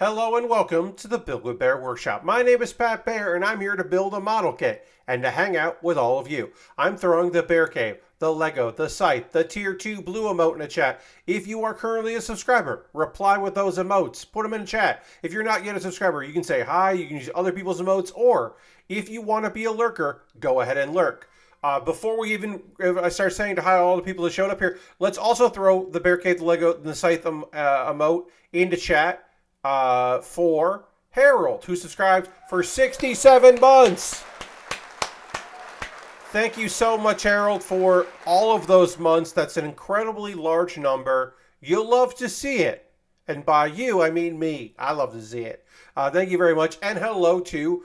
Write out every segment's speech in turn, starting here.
Hello and welcome to the Build with Baer workshop. My name is Pat Baer and I'm here to build a model kit and to hang out with all of you. I'm throwing the Baer Cave, the Lego, the Scythe, the Tier 2 blue emote in the chat. If you are currently a subscriber, reply with those emotes. Put them in the chat. If you're not yet a subscriber, you can say hi, you can use other people's emotes, or if you want to be a lurker, go ahead and lurk. Before we even start saying hi to all the people that showed up here, let's also throw the Baer Cave, the Lego, and the Scythe emote into chat. For Harold, who subscribed for 67 months. Thank you so much, Harold, for all of those months. That's an incredibly large number. You'll love to see it. And by you, I mean me. I love to see it. Thank you very much. And hello to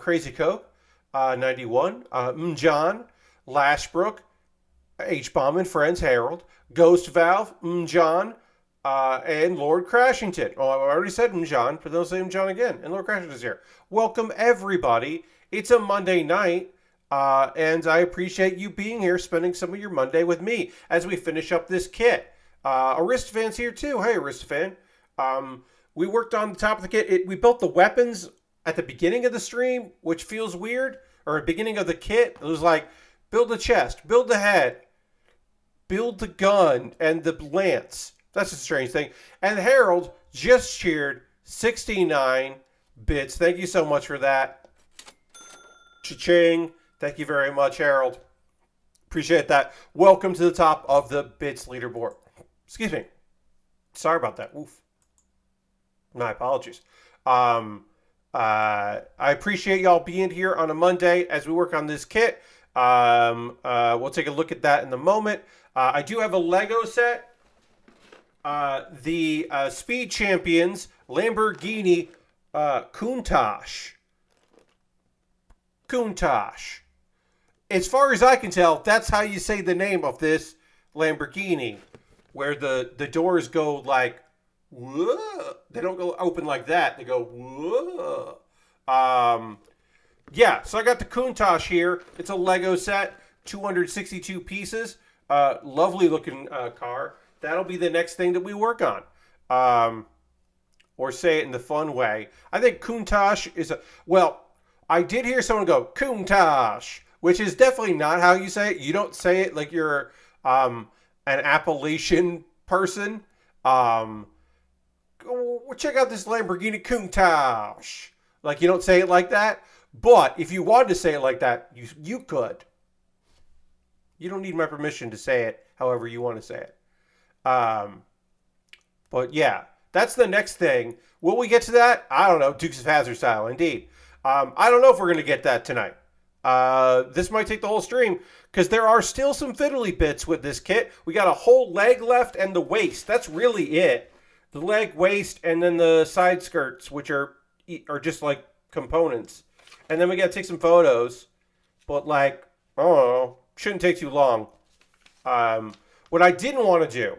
Crazy Coke, 91, John, Lashbrook, H-Bomb and Friends, Harold, Ghost Valve, John, and Lord Crashington. Oh, I already said John, but don't say John again. And Lord Crashington is here. Welcome, everybody. It's a Monday night, and I appreciate you being here, spending some of your Monday with me as we finish up this kit. Aristofan's here, too. Hey, Aristofan. We worked on the top of the kit. We built the weapons at the beginning of the stream, which feels weird, or at the beginning of the kit. It was like, build the chest, build the head, build the gun, and the lance. That's a strange thing. And Harold just cheered 69 bits. Thank you so much for that. Cha-ching. Thank you very much, Harold. Appreciate that. Welcome to the top of the bits leaderboard. Excuse me. Sorry about that. Oof. My apologies. I appreciate y'all being here on a Monday as we work on this kit. We'll take a look at that in a moment. I do have a Lego set. The Speed Champions Lamborghini Countach. Countach. As far as I can tell, that's how you say the name of this Lamborghini, where the doors go like, whoa. They don't go open like that. They go, whoa. Yeah, so I got the Countach here. It's a Lego set, 262 pieces. Lovely looking car. That'll be the next thing that we work on. Or say it in the fun way. I think Countach is a... Well, I did hear someone go, Countach, which is definitely not how you say it. You don't say it like you're an Appalachian person. Check out this Lamborghini Countach. Like, you don't say it like that. But if you wanted to say it like that, you could. You don't need my permission to say it however you want to say it. But yeah, that's the next thing. Will we get to that? I don't know. Dukes of Hazzard style, indeed. I don't know if we're going to get that tonight. This might take the whole stream because there are still some fiddly bits with this kit. We got a whole leg left and the waist. That's really it. The leg, waist, and then the side skirts, which are just like components. And then we got to take some photos. But like, oh, shouldn't take too long. What I didn't want to do,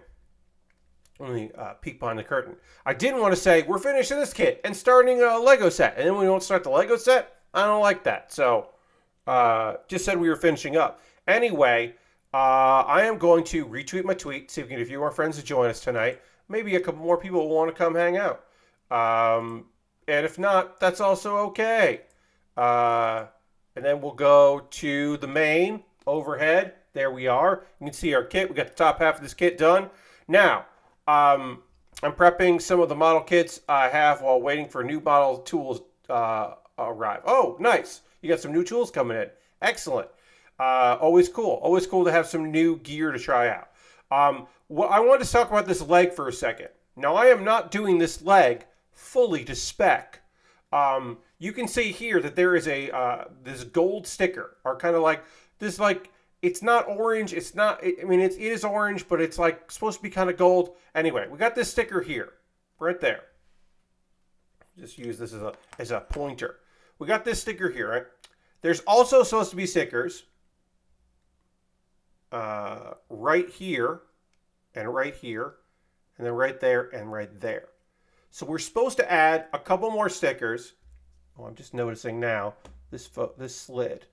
let me peek behind the curtain. I didn't want to say, we're finishing this kit and starting a Lego set. And then we don't start the Lego set. I don't like that. So, just said we were finishing up. Anyway, I am going to retweet my tweet, see if we can get a few more friends to join us tonight. Maybe a couple more people will want to come hang out. And if not, that's also okay. And then we'll go to the main overhead. There we are. You can see our kit. We got the top half of this kit done. Now, I'm prepping some of the model kits I have while waiting for new model tools arrive. Oh, nice. You got some new tools coming in. Excellent. Always cool. Always cool to have some new gear to try out. I wanted to talk about this leg for a second. Now, I am not doing this leg fully to spec. You can see here that there is this gold sticker, or kind of like this, like, it's not orange. It's not, I mean, it is orange, but it's like supposed to be kind of gold. Anyway, we got this sticker here, right there. Just use this as a pointer. We got this sticker here, right? There's also supposed to be stickers right here, and right here, and then right there, and right there. So we're supposed to add a couple more stickers. Oh, I'm just noticing now, this slid.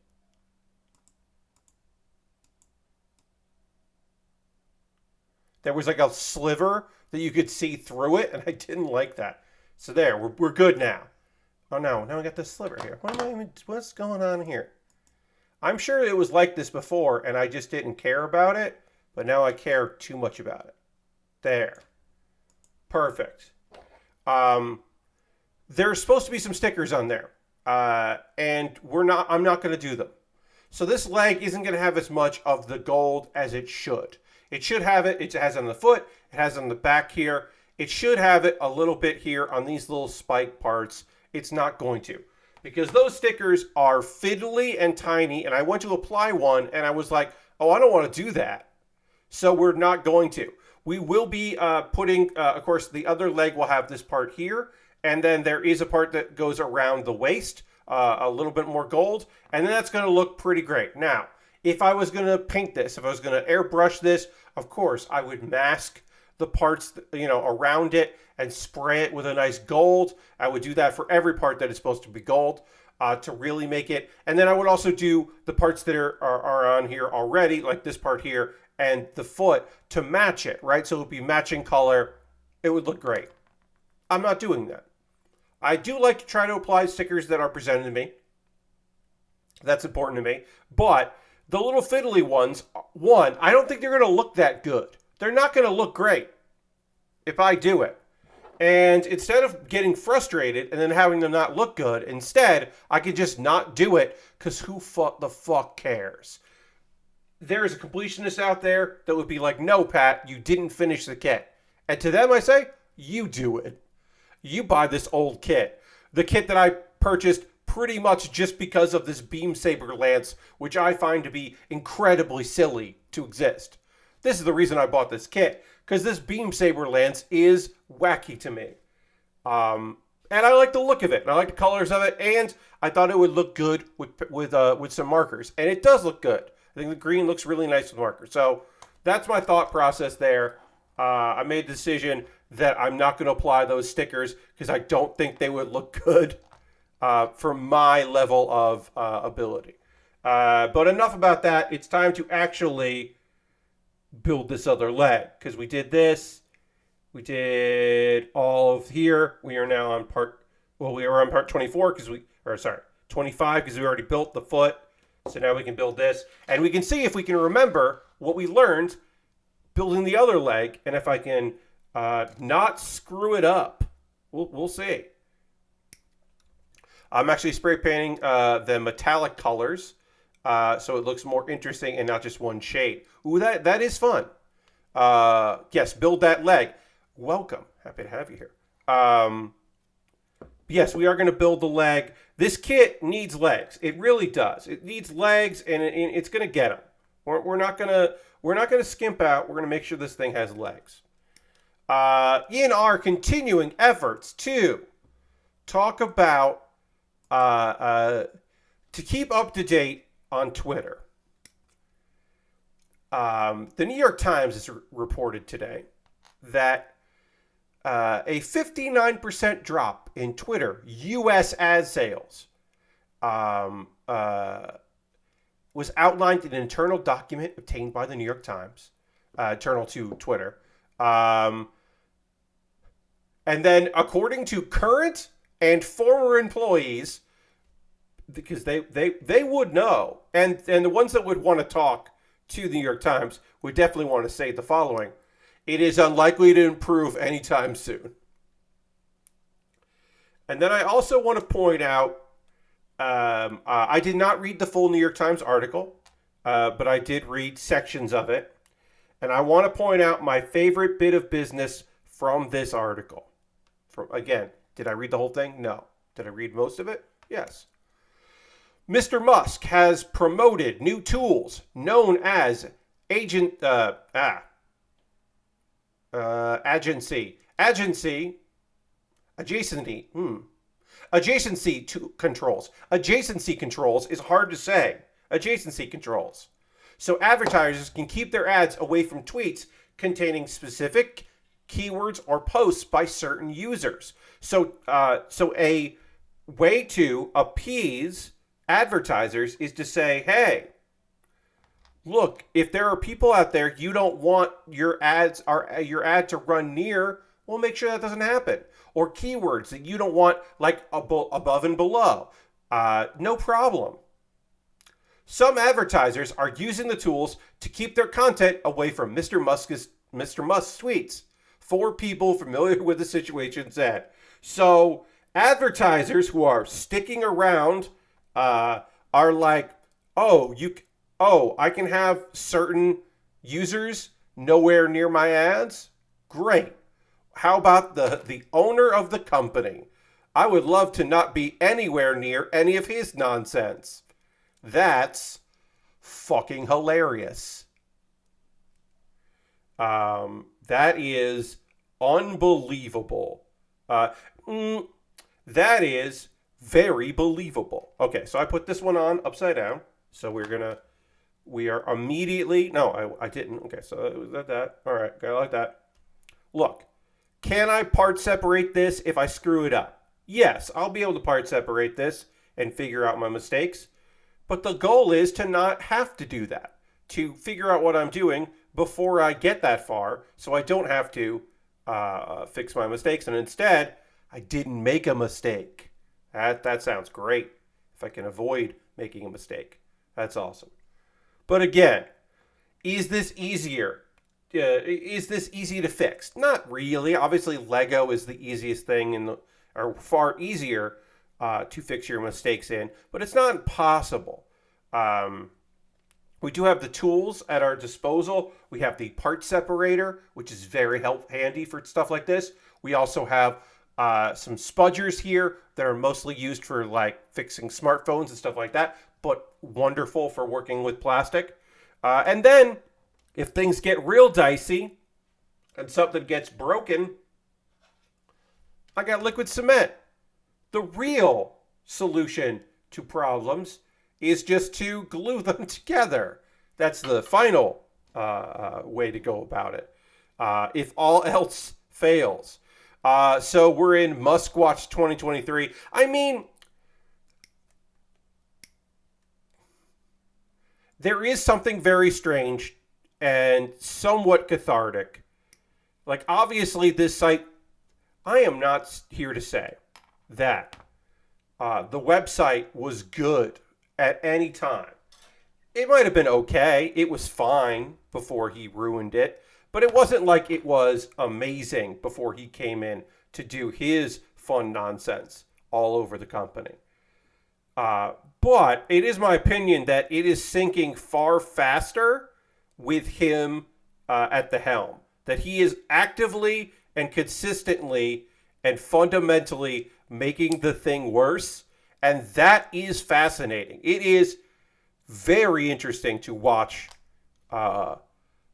There was like a sliver that you could see through it, and I didn't like that. So there, we're good now. Oh no, now I got this sliver here. What's going on here? I'm sure it was like this before and I just didn't care about it, but now I care too much about it. There. Perfect. There's supposed to be some stickers on there. And I'm not going to do them. So this leg isn't going to have as much of the gold as it should. It should have it. It has on the foot. It has on the back here. It should have it a little bit here on these little spike parts. It's not going to. Because those stickers are fiddly and tiny. And I went to apply one and I was like, oh, I don't want to do that. So we're not going to. We will be putting, of course, the other leg will have this part here. And then there is a part that goes around the waist, a little bit more gold. And then that's going to look pretty great. Now, if I was going to paint this, if I was going to airbrush this, of course, I would mask the parts, around it and spray it with a nice gold. I would do that for every part that is supposed to be gold to really make it. And then I would also do the parts that are on here already, like this part here and the foot, to match it, right? So it would be matching color. It would look great. I'm not doing that. I do like to try to apply stickers that are presented to me. That's important to me. But the little fiddly ones, I don't think they're going to look that good. They're not going to look great if I do it. And instead of getting frustrated and then having them not look good, instead, I could just not do it because who the fuck cares? There is a completionist out there that would be like, no, Pat, you didn't finish the kit. And to them, I say, you do it. You buy this old kit. The kit that I purchased pretty much just because of this beam saber lance, which I find to be incredibly silly to exist. This is the reason I bought this kit, because this beam saber lance is wacky to me. And I like the look of it, and I like the colors of it, and I thought it would look good with some markers. And it does look good. I think the green looks really nice with markers. So that's my thought process there. I made the decision that I'm not going to apply those stickers because I don't think they would look good for my level of ability. But enough about that. It's time to actually build this other leg, because we did this. We did all of here. We are now on we were on part 24 25 because we already built the foot. So now we can build this. And we can see if we can remember what we learned building the other leg, and if I can not screw it up. We'll see. I'm actually spray painting the metallic colors so it looks more interesting and not just one shade. Ooh, that is fun. Yes, build that leg. Welcome. Happy to have you here. Yes, we are going to build the leg. This kit needs legs. It really does. It needs legs, and it's going to get them. We're not going to skimp out. We're going to make sure this thing has legs. In our continuing efforts to talk about to keep up to date on Twitter, the New York Times has reported today that a 59% drop in Twitter U.S. ad sales was outlined in an internal document obtained by the New York Times, internal to Twitter. And then, according to current and former employees, because they would know, and the ones that would want to talk to the New York Times would definitely want to say the following: it is unlikely to improve anytime soon. And then I also want to point out, I did not read the full New York Times article, but I did read sections of it. And I want to point out my favorite bit of business from this article. Again, did I read the whole thing? No. Did I read most of it? Yes. Mr. Musk has promoted new tools known as adjacency controls. Adjacency controls is hard to say. Adjacency controls. So advertisers can keep their ads away from tweets containing specific keywords or posts by certain users. So a way to appease advertisers is to say, hey, look, if there are people out there you don't want your ad to run near we'll make sure that doesn't happen. Or keywords that you don't want, like above and below. No problem. Some advertisers are using the tools to keep their content away from Mr. Musk's tweets. For people familiar with the situation said. So advertisers who are sticking around are like, I can have certain users nowhere near my ads? Great. How about the owner of the company? I would love to not be anywhere near any of his nonsense. That's fucking hilarious. That is unbelievable. That is very believable. Okay, so I put this one on upside down. So we are immediately, no, I didn't. Okay, so it was that. All right, got it like that. Look, can I part separate this if I screw it up? Yes, I'll be able to part separate this and figure out my mistakes. But the goal is to not have to do that. To figure out what I'm doing before I get that far so I don't have to fix my mistakes. And instead, I didn't make a mistake. That sounds great. If I can avoid making a mistake. That's awesome. But again, is this easier? Is this easy to fix? Not really. Obviously, Lego is the easiest thing or far easier to fix your mistakes in, but it's not impossible. We do have the tools at our disposal. We have the part separator, which is very handy for stuff like this. We also have some spudgers here that are mostly used for like fixing smartphones and stuff like that, but wonderful for working with plastic. And then if things get real dicey and something gets broken, I got liquid cement. The real solution to problems is just to glue them together. That's the final way to go about it. If all else fails. So we're in Muskwatch 2023. I mean, there is something very strange and somewhat cathartic. Like, obviously, this site, I am not here to say that the website was good at any time. It might have been okay. It was fine before he ruined it. But it wasn't like it was amazing before he came in to do his fun nonsense all over the company. But it is my opinion that it is sinking far faster with him at the helm. That he is actively and consistently and fundamentally making the thing worse. And that is fascinating. It is very interesting to watch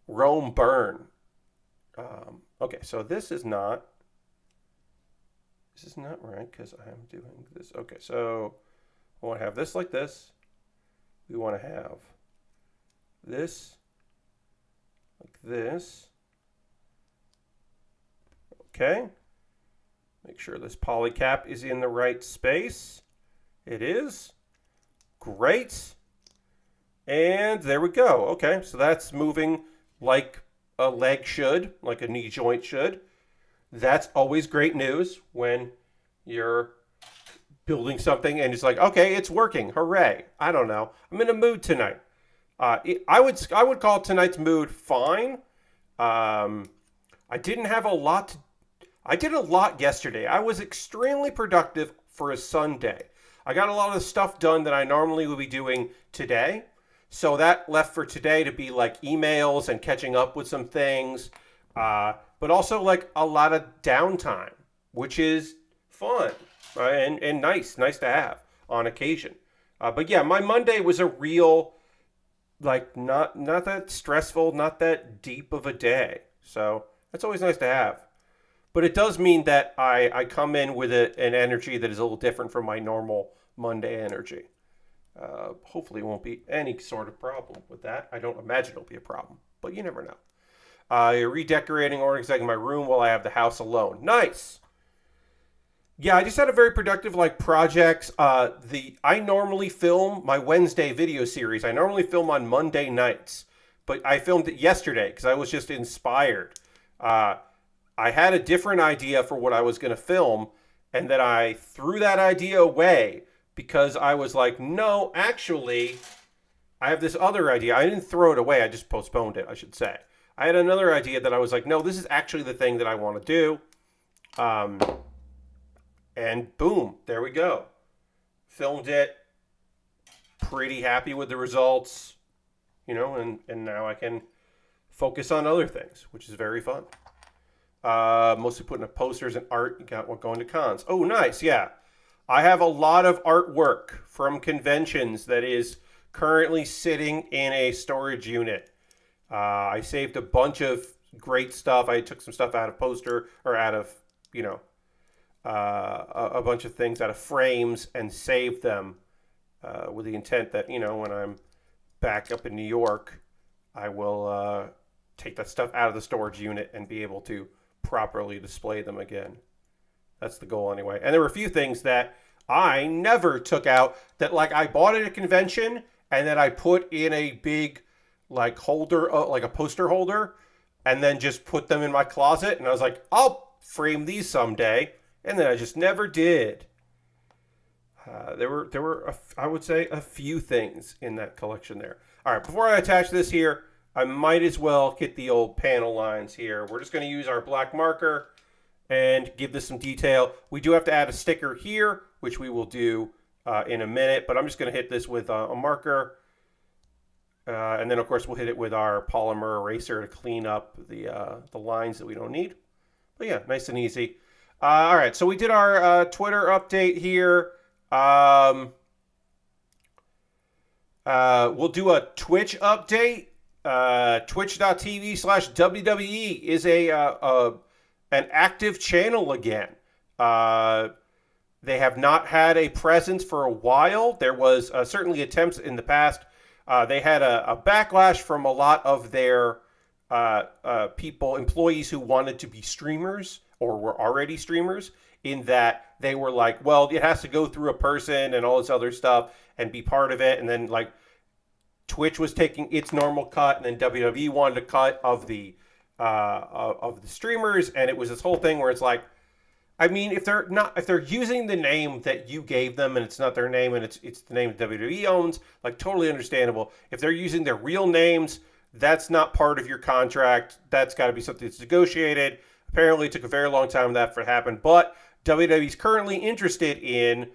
Rome burn. Okay, so this is not right because I am doing this. Okay, so I want to have this like this. We want to have this like this. Okay. Make sure this polycap is in the right space. It is. Great. And there we go. Okay, so that's moving like a leg should, like a knee joint should. That's always great news when you're building something and it's like, okay, it's working. Hooray. I don't know. I'm in a mood tonight. I would call tonight's mood fine. I didn't have a lot. I did a lot yesterday. I was extremely productive for a Sunday. I got a lot of stuff done that I normally would be doing today. So that left for today to be like emails and catching up with some things, but also like a lot of downtime, which is fun and nice to have on occasion. But yeah, my Monday was a real, like not that stressful, not that deep of a day. So that's always nice to have. But it does mean that I come in with an energy that is a little different from my normal Monday energy. Hopefully it won't be any sort of problem with that. I don't imagine it'll be a problem, but you never know. Redecorating, organizing my room while I have the house alone. Nice. Yeah, I just had a very productive projects. I normally film my Wednesday video series. I normally film on Monday nights, but I filmed it yesterday because I was just inspired. I had a different idea for what I was going to film, and then I threw that idea away because I was like, no, actually, I have this other idea. I didn't throw it away. I just postponed it, I should say. I had another idea that I was like, no, this is actually the thing that I want to do. And boom, there we go. Filmed it. Pretty happy with the results, and now I can focus on other things, which is very fun. Mostly putting up posters and art. You got what going to cons. Oh, nice. Yeah. I have a lot of artwork from conventions that is currently sitting in a storage unit. I saved a bunch of great stuff. I took some stuff out of poster or out of, a bunch of things out of frames and saved them with the intent that, when I'm back up in New York, I will take that stuff out of the storage unit and be able to properly display them again. That's the goal anyway. And there were a few things that I never took out that I bought at a convention and then I put in a big holder, like a poster holder, and then just put them in my closet. And I was like, I'll frame these someday. And then I just never did. There were I would say a few things in that collection there. All right, before I attach this here, I might as well get the old panel lines here. We're just going to use our black marker and give this some detail. We do have to add a sticker here, which we will do in a minute, but I'm just going to hit this with a marker. And then, of course, we'll hit it with our polymer eraser to clean up the lines that we don't need. But yeah, nice and easy. All right, so we did our Twitter update here. We'll do a Twitch update. Twitch.tv/WWE is an active channel again. They have not had a presence for a while. There was certainly attempts in the past. They had a backlash from a lot of their employees who wanted to be streamers or were already streamers, in that they were like, well, it has to go through a person and all this other stuff and be part of it. And then Twitch was taking its normal cut, and then WWE wanted a cut of the streamers, and it was this whole thing where it's like, I mean, if they're using the name that you gave them and it's not their name and it's the name that WWE owns, totally understandable. If they're using their real names, that's not part of your contract. That's got to be something that's negotiated. Apparently, it took a very long time for that to happen, but WWE is currently interested in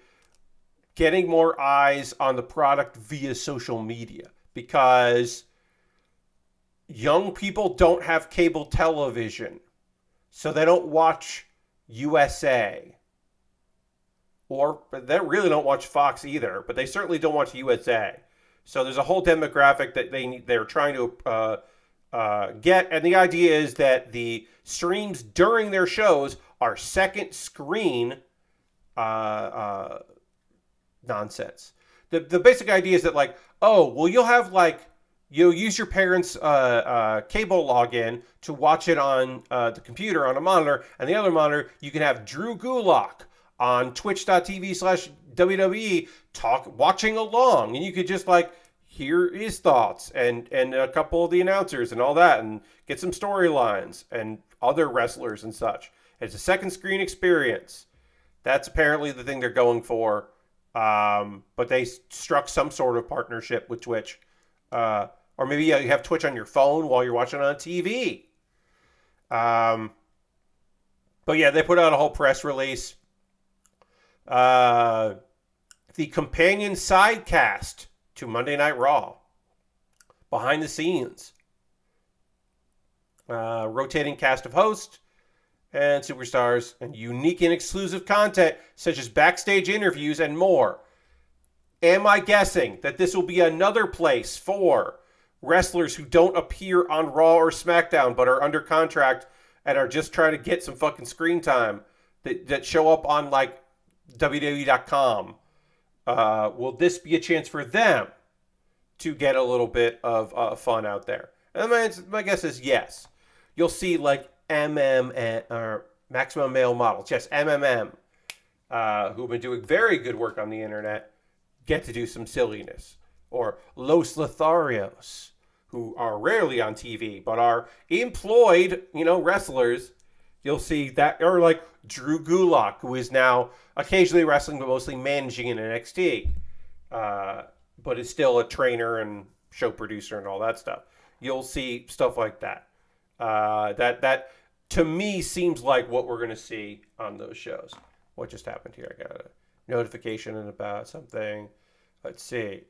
getting more eyes on the product via social media, because young people don't have cable television, so they don't watch USA, or they really don't watch Fox either, but they certainly don't watch USA. So there's a whole demographic that they're trying to get, and the idea is that the streams during their shows are second screen nonsense. The basic idea is that you'll have you'll use your parents' cable login to watch it on the computer on a monitor, and the other monitor you can have Drew Gulak on twitch.tv/WWE watching along, and you could just hear his thoughts and a couple of the announcers and all that, and get some storylines and other wrestlers and such. It's a second screen experience. That's apparently the thing they're going for. But they struck some sort of partnership with Twitch. Or maybe you have Twitch on your phone while you're watching on TV. But yeah, they put out a whole press release. The companion sidecast to Monday Night Raw. Behind the scenes. Rotating cast of hosts and superstars, and unique and exclusive content such as backstage interviews and more. Am I guessing that this will be another place for wrestlers who don't appear on Raw or SmackDown but are under contract and are just trying to get some fucking screen time that show up on WWE.com? Will this be a chance for them to get a little bit of fun out there? And my guess is yes. You'll see or Maximum Male Models, yes, MMM, who have been doing very good work on the internet, get to do some silliness. Or Los Lotharios, who are rarely on TV, but are employed, wrestlers, You'll see that, or like Drew Gulak, who is now occasionally wrestling, but mostly managing in NXT, but is still a trainer and show producer and all that stuff. You'll see stuff like that. That to me seems like what we're going to see on those shows. What just happened here? I got a notification about something. Let's see.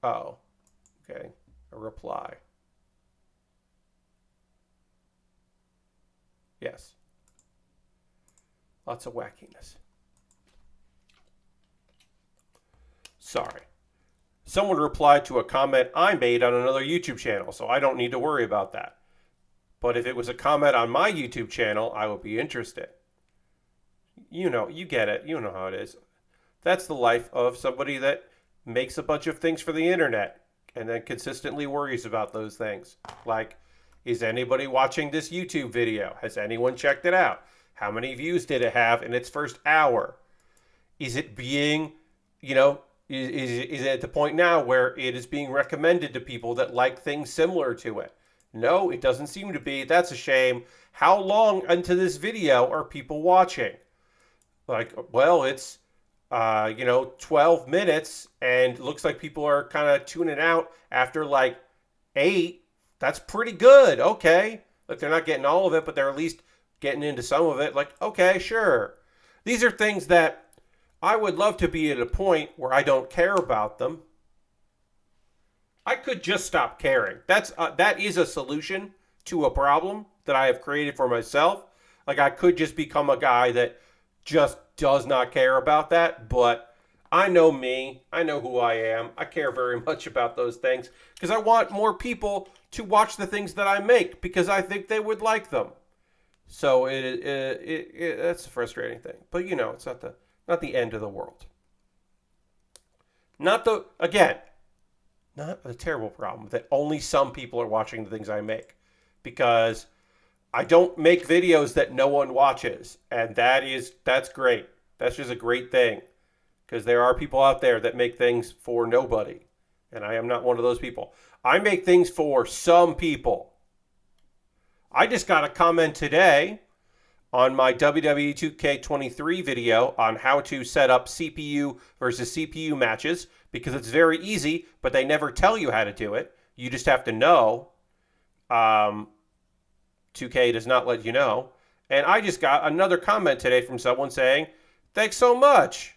Oh, okay. A reply. Yes. Lots of wackiness. Sorry. Someone replied to a comment I made on another YouTube channel, so I don't need to worry about that. But if it was a comment on my YouTube channel, I would be interested. You know, you get it. You know how it is. That's the life of somebody that makes a bunch of things for the internet and then consistently worries about those things. Like, is anybody watching this YouTube video? Has anyone checked it out? How many views did it have in its first hour? Is it being, you know, is it at the point now where it is being recommended to people that like things similar to it? No, it doesn't seem to be. That's a shame. How long into this video are people watching? Like, well, it's, 12 minutes, and it looks like people are kind of tuning out after like 8. That's pretty good. Okay. Like, they're not getting all of it, but they're at least getting into some of it. Like, okay, sure. These are things that I would love to be at a point where I don't care about them. I could just stop caring. That is a solution to a problem that I have created for myself. Like, I could just become a guy that just does not care about that, but I know me. I know who I am. I care very much about those things because I want more people to watch the things that I make because I think they would like them. So that's a frustrating thing, but it's not the end of the world. Not the terrible problem that only some people are watching the things I make, because I don't make videos that no one watches, and that's great. That's just a great thing, because there are people out there that make things for nobody, and I am not one of those people. I make things for some people. I just got a comment today on my WWE 2K23 video on how to set up CPU versus CPU matches, because it's very easy, but they never tell you how to do it. You just have to know. 2K does not let you know. And I just got another comment today from someone saying, thanks so much.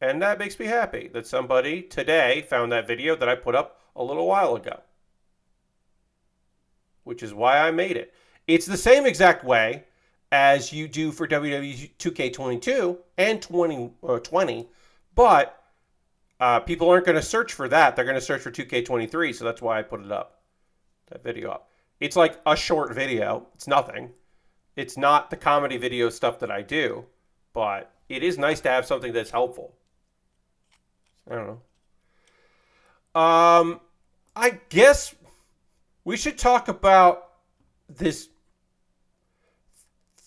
And that makes me happy that somebody today found that video that I put up a little while ago, which is why I made it. It's the same exact way as you do for WWE 2K22 and 20, but people aren't going to search for that. They're going to search for 2K23, so that's why I put it up, that video up. It's like a short video. It's nothing. It's not the comedy video stuff that I do, but it is nice to have something that's helpful. I don't know. I guess we should talk about this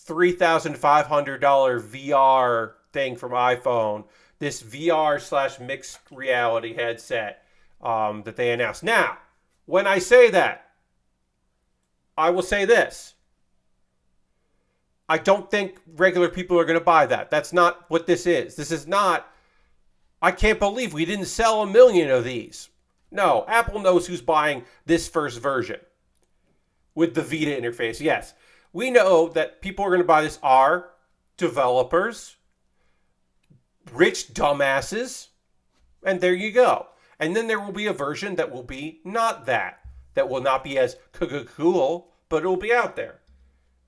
$3,500 VR thing from iPhone, this VR/mixed reality headset that they announced. Now, when I say that, I will say this. I don't think regular people are going to buy that. That's not what this is. This is not, I can't believe we didn't sell 1 million of these. No, Apple knows who's buying this first version with the Vita interface. Yes, we know that people are going to buy this are developers, rich dumbasses, and there you go. And then there will be a version that will be not that. That will not be as cool, but it will be out there.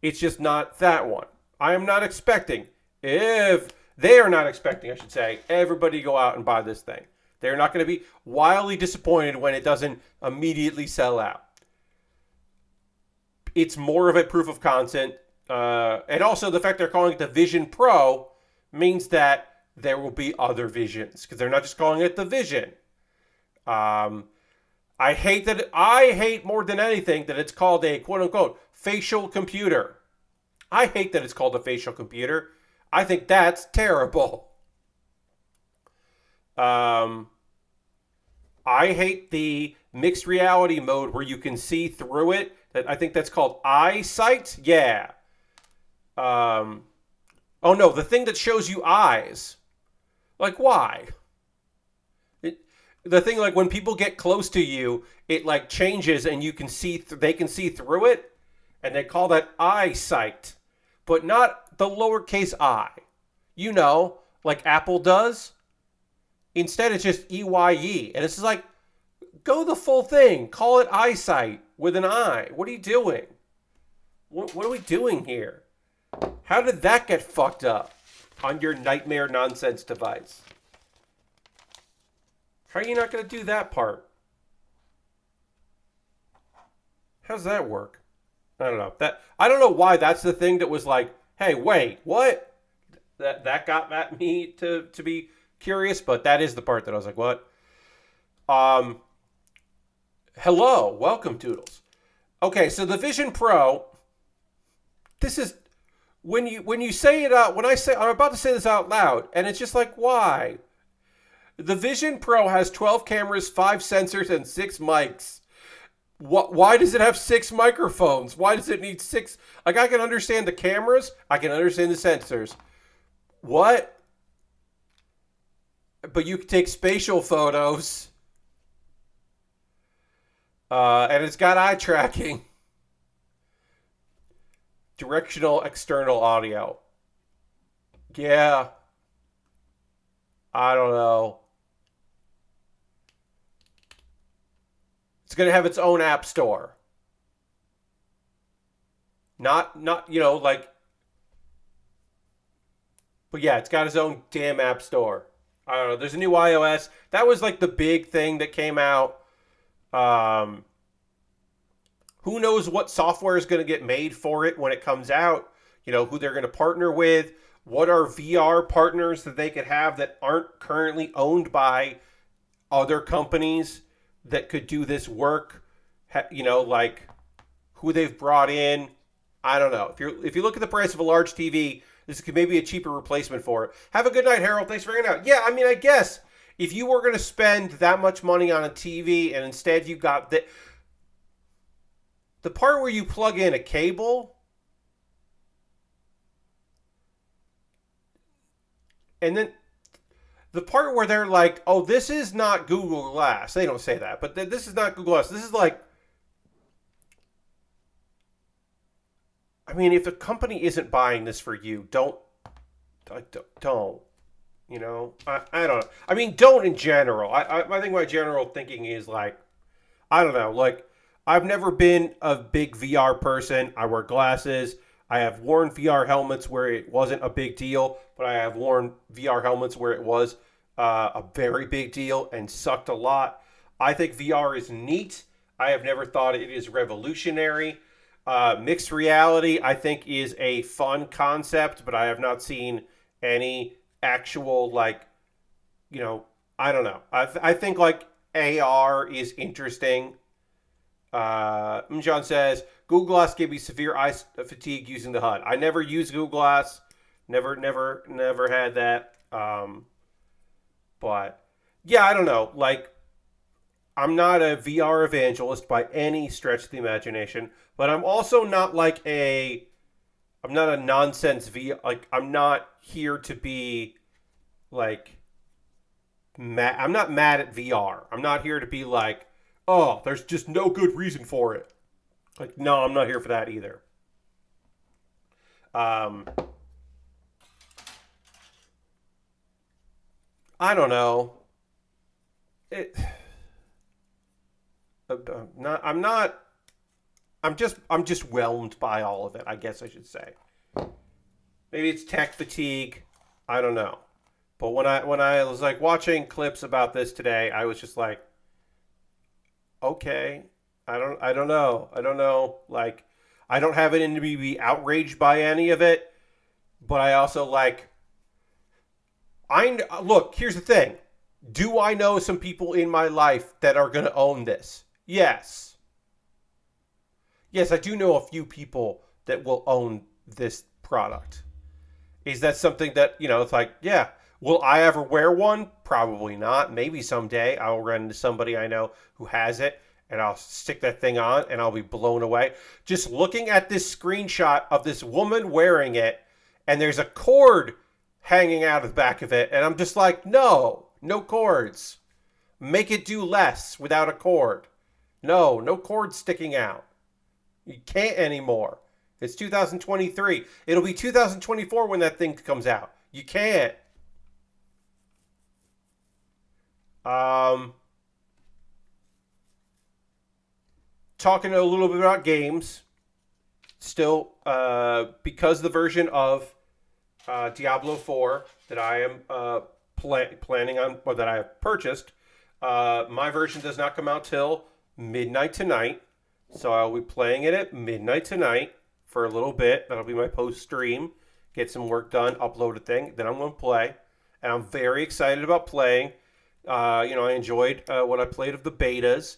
It's just not that one. I am not expecting, if they are not expecting, I should say, everybody to go out and buy this thing. They're not going to be wildly disappointed when it doesn't immediately sell out. It's more of a proof of concept. And also the fact they're calling it the Vision Pro means that there will be other Visions, because they're not just calling it the Vision. I hate more than anything that it's called a quote-unquote facial computer. I hate that it's called a facial computer. I think that's terrible. I hate the mixed reality mode where you can see through it. I think that's called eyesight. Yeah. Um, oh no, the thing that shows you eyes. Like, why? The thing, like, when people get close to you, it like changes and you can see, they can see through it, and they call that eyesight, but not the lowercase I. You know, like Apple does. Instead, it's just EYE, and it's just like, go the full thing. Call it eyesight with an I. What are you doing? What are we doing here? How did that get fucked up on your nightmare nonsense device? How are you not going to do that part? How's that work? I don't know. I don't know why that's the thing that was like, hey, wait, what? That got me to be curious, but that is the part that I was like, what? Hello, welcome, Toodles. Okay, so the Vision Pro. This is when you say it out. When I'm about to say this out loud, and it's just like, why? The Vision Pro has 12 cameras, 5 sensors, and 6 mics. Why does it have 6 microphones? Why does it need 6? Like, I can understand the cameras, I can understand the sensors. What? But you can take spatial photos. And it's got eye tracking. Directional external audio. Yeah. I don't know. It's going to have its own app store. Not, like... But yeah, it's got its own damn app store. I don't know. There's a new iOS. That was like the big thing that came out. Who knows what software is going to get made for it when it comes out? You know, who they're going to partner with. What are VR partners that they could have that aren't currently owned by other companies that could do this work? You know, like who they've brought in. I don't know. If you look at the price of a large TV, this could maybe be a cheaper replacement for it. Have a good night, Harold. Thanks for hanging out. Yeah, I mean, I guess if you were going to spend that much money on a TV and instead you got the part where you plug in a cable and then the part where they're like, oh, this is not Google Glass. They don't say that, but this is not Google Glass. This is like, I mean, if a company isn't buying this for you, don't. You know, I don't know. I mean, don't in general. I think my general thinking is like, I don't know. Like, I've never been a big VR person. I wear glasses. I have worn VR helmets where it wasn't a big deal, but I have worn VR helmets where it was a very big deal and sucked a lot. I think VR is neat. I have never thought it is revolutionary. Mixed reality, I think, is a fun concept, but I have not seen any actual, like, you know, I don't know. I think, like, AR is interesting. John says, Google Glass gave me severe eye fatigue using the HUD. I never used Google Glass. Never had that. But, yeah, I don't know. Like, I'm not a VR evangelist by any stretch of the imagination, but I'm also not like I'm not a nonsense VR, like, I'm not here to be, like, mad. I'm not mad at VR. I'm not here to be like, oh, there's just no good reason for it. Like, no, I'm not here for that either. I don't know. I'm just whelmed by all of it, I guess I should say. Maybe it's tech fatigue. I don't know. But when I was like watching clips about this today, I was just like, okay, I don't know. Like, I don't have it in me to be outraged by any of it, but I also like. Look, here's the thing. Do I know some people in my life that are going to own this? Yes. Yes, I do know a few people that will own this product. Is that something that, you know, it's like, yeah, will I ever wear one? Probably not. Maybe someday I'll run into somebody I know who has it and I'll stick that thing on and I'll be blown away. Just looking at this screenshot of this woman wearing it, and there's a cord hanging out of the back of it, and I'm just like, no cords. Make it do less without a cord. No cord sticking out. You can't anymore. It's 2023. It'll be 2024 when that thing comes out. You can't. Talking a little bit about games. Still, because the version of Diablo 4 that I am planning on, or that I have purchased, my version does not come out till midnight tonight. So I'll be playing it at midnight tonight for a little bit. That'll be my post stream. Get some work done, upload a thing, then I'm going to play. And I'm very excited about playing. I enjoyed what I played of the betas.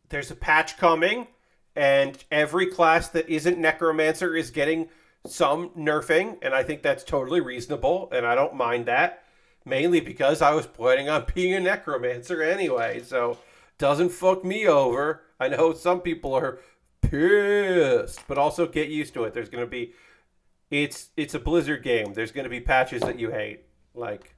There's a patch coming, and every class that isn't Necromancer is getting some nerfing, and I think that's totally reasonable, and I don't mind that. Mainly because I was planning on being a Necromancer anyway, so doesn't fuck me over. I know some people are pissed, but also get used to it. There's going to be... It's a Blizzard game. There's going to be patches that you hate. Like,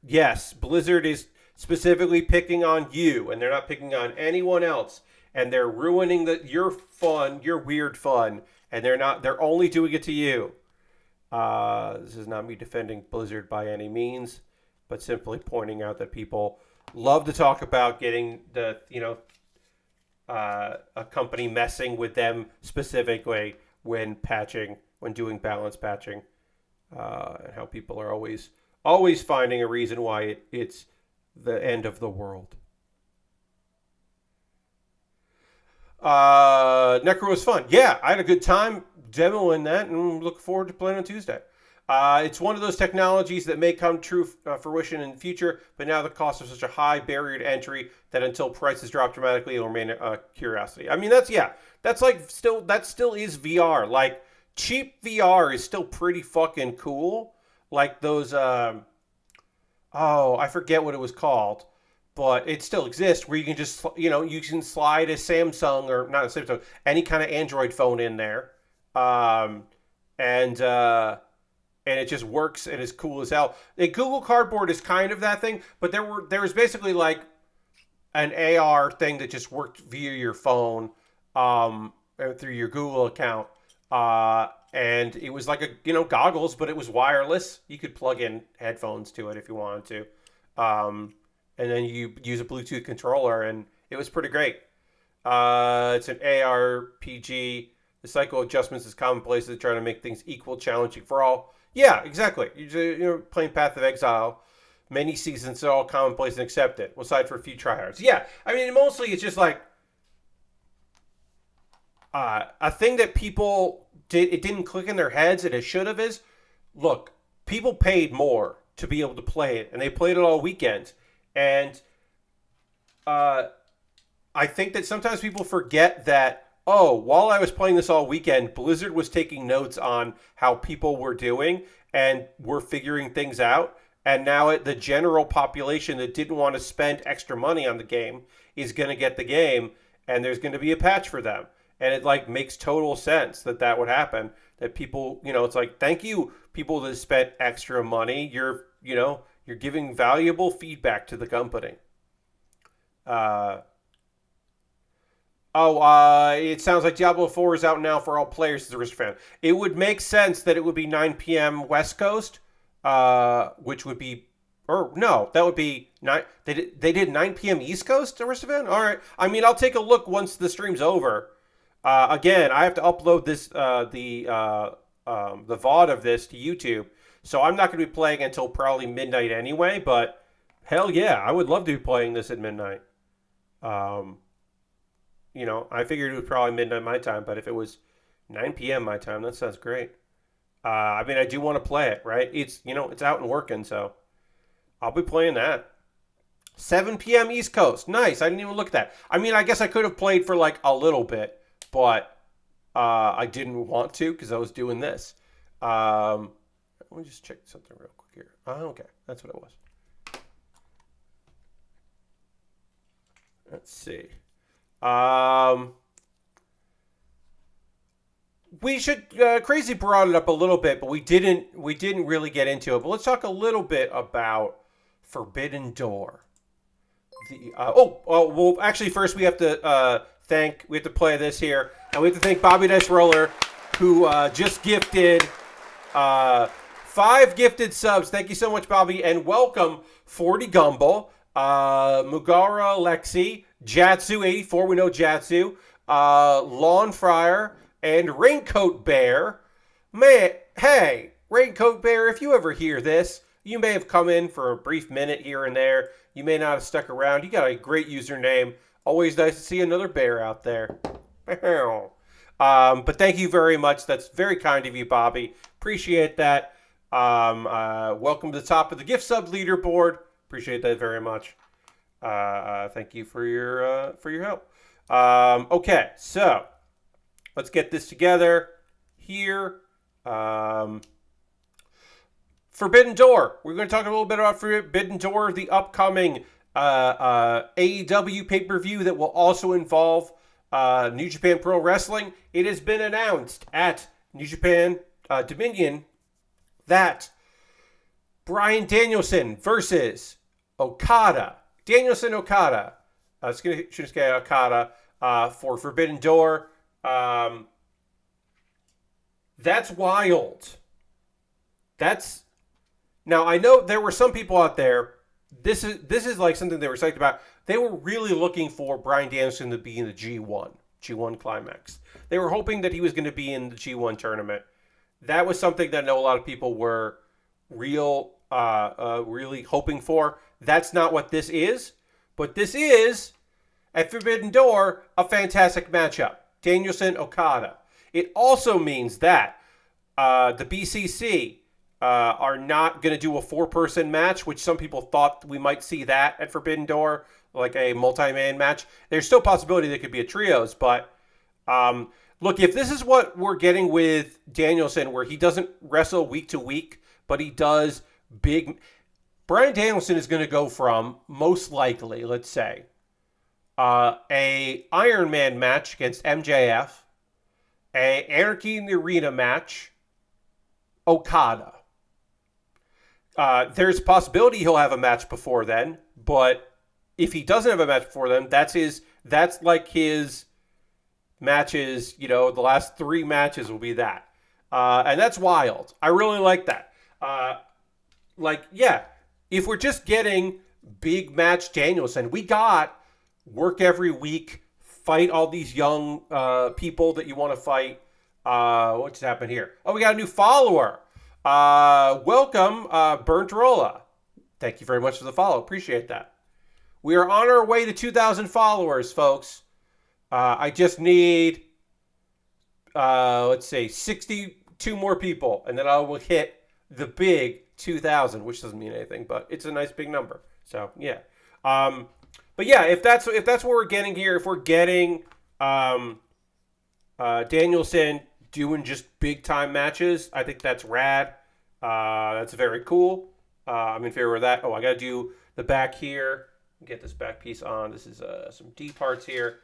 yes, Blizzard is specifically picking on you, and they're not picking on anyone else. And they're ruining your fun, your weird fun, and they're only doing it to you. This is not me defending Blizzard by any means, but simply pointing out that people love to talk about getting a company messing with them specifically when doing balance patching, and how people are always finding a reason why it's the end of the world. Necro was fun. Yeah, I had a good time demoing that, and look forward to playing on Tuesday. It's one of those technologies that may come true fruition in the future, but now the cost is such a high barrier to entry that until prices drop dramatically, it'll remain a curiosity. I mean, that still is VR. Like, cheap VR is still pretty fucking cool. Like those, I forget what it was called, but it still exists where you can just, you can slide a Samsung, or not a Samsung, any kind of Android phone in there. And it just works and is cool as hell. The Google Cardboard is kind of that thing, but there was basically like an AR thing that just worked via your phone, through your Google account. And it was like goggles, but it was wireless. You could plug in headphones to it if you wanted to. And then you use a Bluetooth controller, and it was pretty great. It's an ARPG. The cycle adjustments is commonplace to try to make things equal, challenging for all. Yeah, exactly. You're playing Path of Exile. Many seasons are all commonplace and accepted, aside for a few tryhards. Yeah, I mean, mostly it's just like a thing that people didn't click in their heads, and it should have is, look, people paid more to be able to play it, and they played it all weekend. And I think that sometimes people forget that, while I was playing this all weekend, Blizzard was taking notes on how people were doing and were figuring things out. And now the general population that didn't want to spend extra money on the game is going to get the game, and there's going to be a patch for them. And it makes total sense that would happen. That people, it's like, thank you, people that spent extra money. You're giving valuable feedback to the company. It sounds like Diablo 4 is out now for all players, as a Aristocrat fan. It would make sense that it would be 9 p.m. West Coast, which would be... Or, no, that would be... They did 9 p.m. East Coast, Aristocrat fan? All right. I mean, I'll take a look once the stream's over. Again, I have to upload this, the VOD of this to YouTube, so I'm not going to be playing until probably midnight anyway, but hell yeah, I would love to be playing this at midnight. I figured it was probably midnight my time, but if it was 9 p.m. my time, that sounds great. I mean, I do want to play it, right? It's, it's out and working, so I'll be playing that. 7 p.m. East Coast. Nice. I didn't even look at that. I mean, I guess I could have played for like a little bit, but I didn't want to because I was doing this. Let Let me just check something real quick here. Oh, okay. That's what it was. Let's see. We should Crazy brought it up a little bit, but we didn't really get into it. But let's talk a little bit about Forbidden Door. Well, actually, first we have to play this here, and we have to thank Bobby Dice Roller, who just gifted 5 gifted subs. Thank you so much, Bobby, and welcome 40 Gumball, Mugara Lexi, Jatsu84, we know Jatsu, Lawn Fryer, and Raincoat Baer. Man, hey, Raincoat Baer, if you ever hear this, you may have come in for a brief minute here and there. You may not have stuck around. You got a great username. Always nice to see another bear out there. But thank you very much. That's very kind of you, Bobby. Appreciate that. Welcome to the top of the gift sub leaderboard. Appreciate that very much. Thank you for your help. Okay, so let's get this together here. Forbidden Door. We're going to talk a little bit about Forbidden Door, the upcoming AEW pay-per-view that will also involve New Japan Pro Wrestling. It has been announced at New Japan Dominion that Bryan Danielson versus Okada. Danielson-Okada. It's going to Shinsuke Okada for Forbidden Door. That's wild. Now, I know there were some people out there, this is like something they were excited about. They were really looking for Bryan Danielson to be in the G1 Climax. They were hoping that he was going to be in the G1 tournament. That was something that I know a lot of people were really hoping for. That's not what this is, but this is, at Forbidden Door, a fantastic matchup. Danielson-Okada. It also means that the BCC are not going to do a 4-person match, which some people thought we might see that at Forbidden Door, like a multi-man match. There's still a possibility there could be a trios, but look, if this is what we're getting with Danielson, where he doesn't wrestle week to week, but he does big... Bryan Danielson is going to go from, most likely, let's say, a Iron Man match against MJF, a Anarchy in the Arena match, Okada. There's a possibility he'll have a match before then, but if he doesn't have a match before then, that's like his matches, the last 3 matches will be that. And that's wild. I really like that. If we're just getting big match Danielson, we got work every week, fight all these young people that you want to fight. What just happened here? Oh, we got a new follower. Welcome, Burnt Rolla. Thank you very much for the follow. Appreciate that. We are on our way to 2,000 followers, folks. I just need, 62 more people, and then I will hit the big 2,000, which doesn't mean anything, but it's a nice big number. So yeah. But yeah, if that's what we're getting here, if we're getting Danielson doing just big time matches, I think that's rad. That's very cool. I'm in favor of that. Oh, I got to do the back here. Get this back piece on. This is some D parts here.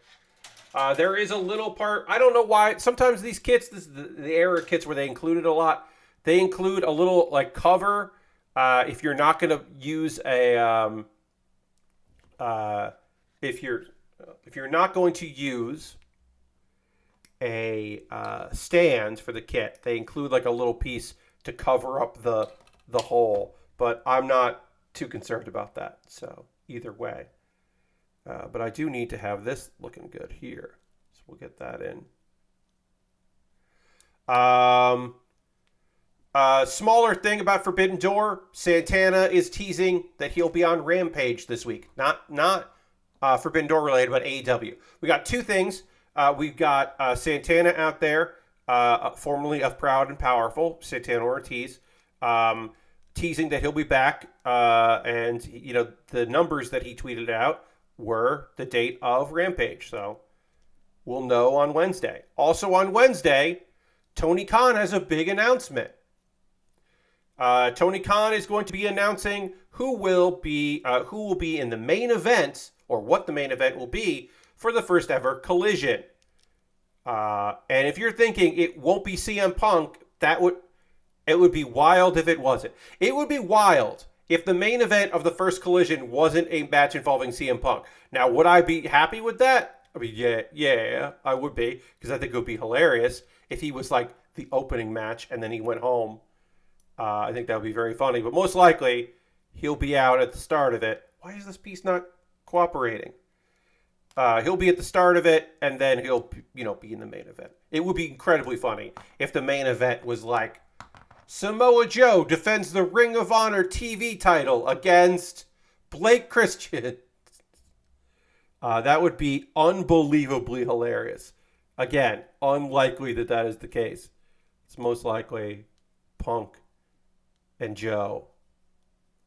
There is a little part. I don't know why. Sometimes these kits, this is the era kits where they included a lot. They include a little like cover. If you're not going to use a, if you're not going to use a stand for the kit, they include like a little piece to cover up the hole. But I'm not too concerned about that. So either way, but I do need to have this looking good here. So we'll get that in. Smaller thing about Forbidden Door, Santana is teasing that he'll be on Rampage this week. Not Forbidden Door related, but AEW. We got 2 things. We've got Santana out there, formerly of Proud and Powerful, Santana Ortiz, teasing that he'll be back. And, the numbers that he tweeted out were the date of Rampage. So we'll know on Wednesday. Also on Wednesday, Tony Khan has a big announcement. Tony Khan is going to be announcing who will be in the main event, or what the main event will be for the first ever Collision. And if you're thinking it won't be CM Punk, it would be wild if it wasn't. It would be wild if the main event of the first Collision wasn't a match involving CM Punk. Now, would I be happy with that? I mean, yeah, I would be, because I think it would be hilarious if he was like the opening match and then he went home. I think that would be very funny, but most likely he'll be out at the start of it. Why is this piece not cooperating? He'll be at the start of it, and then he'll, be in the main event. It would be incredibly funny if the main event was like, Samoa Joe defends the Ring of Honor TV title against Blake Christian. That would be unbelievably hilarious. Again, unlikely that is the case. It's most likely Punk and Joe.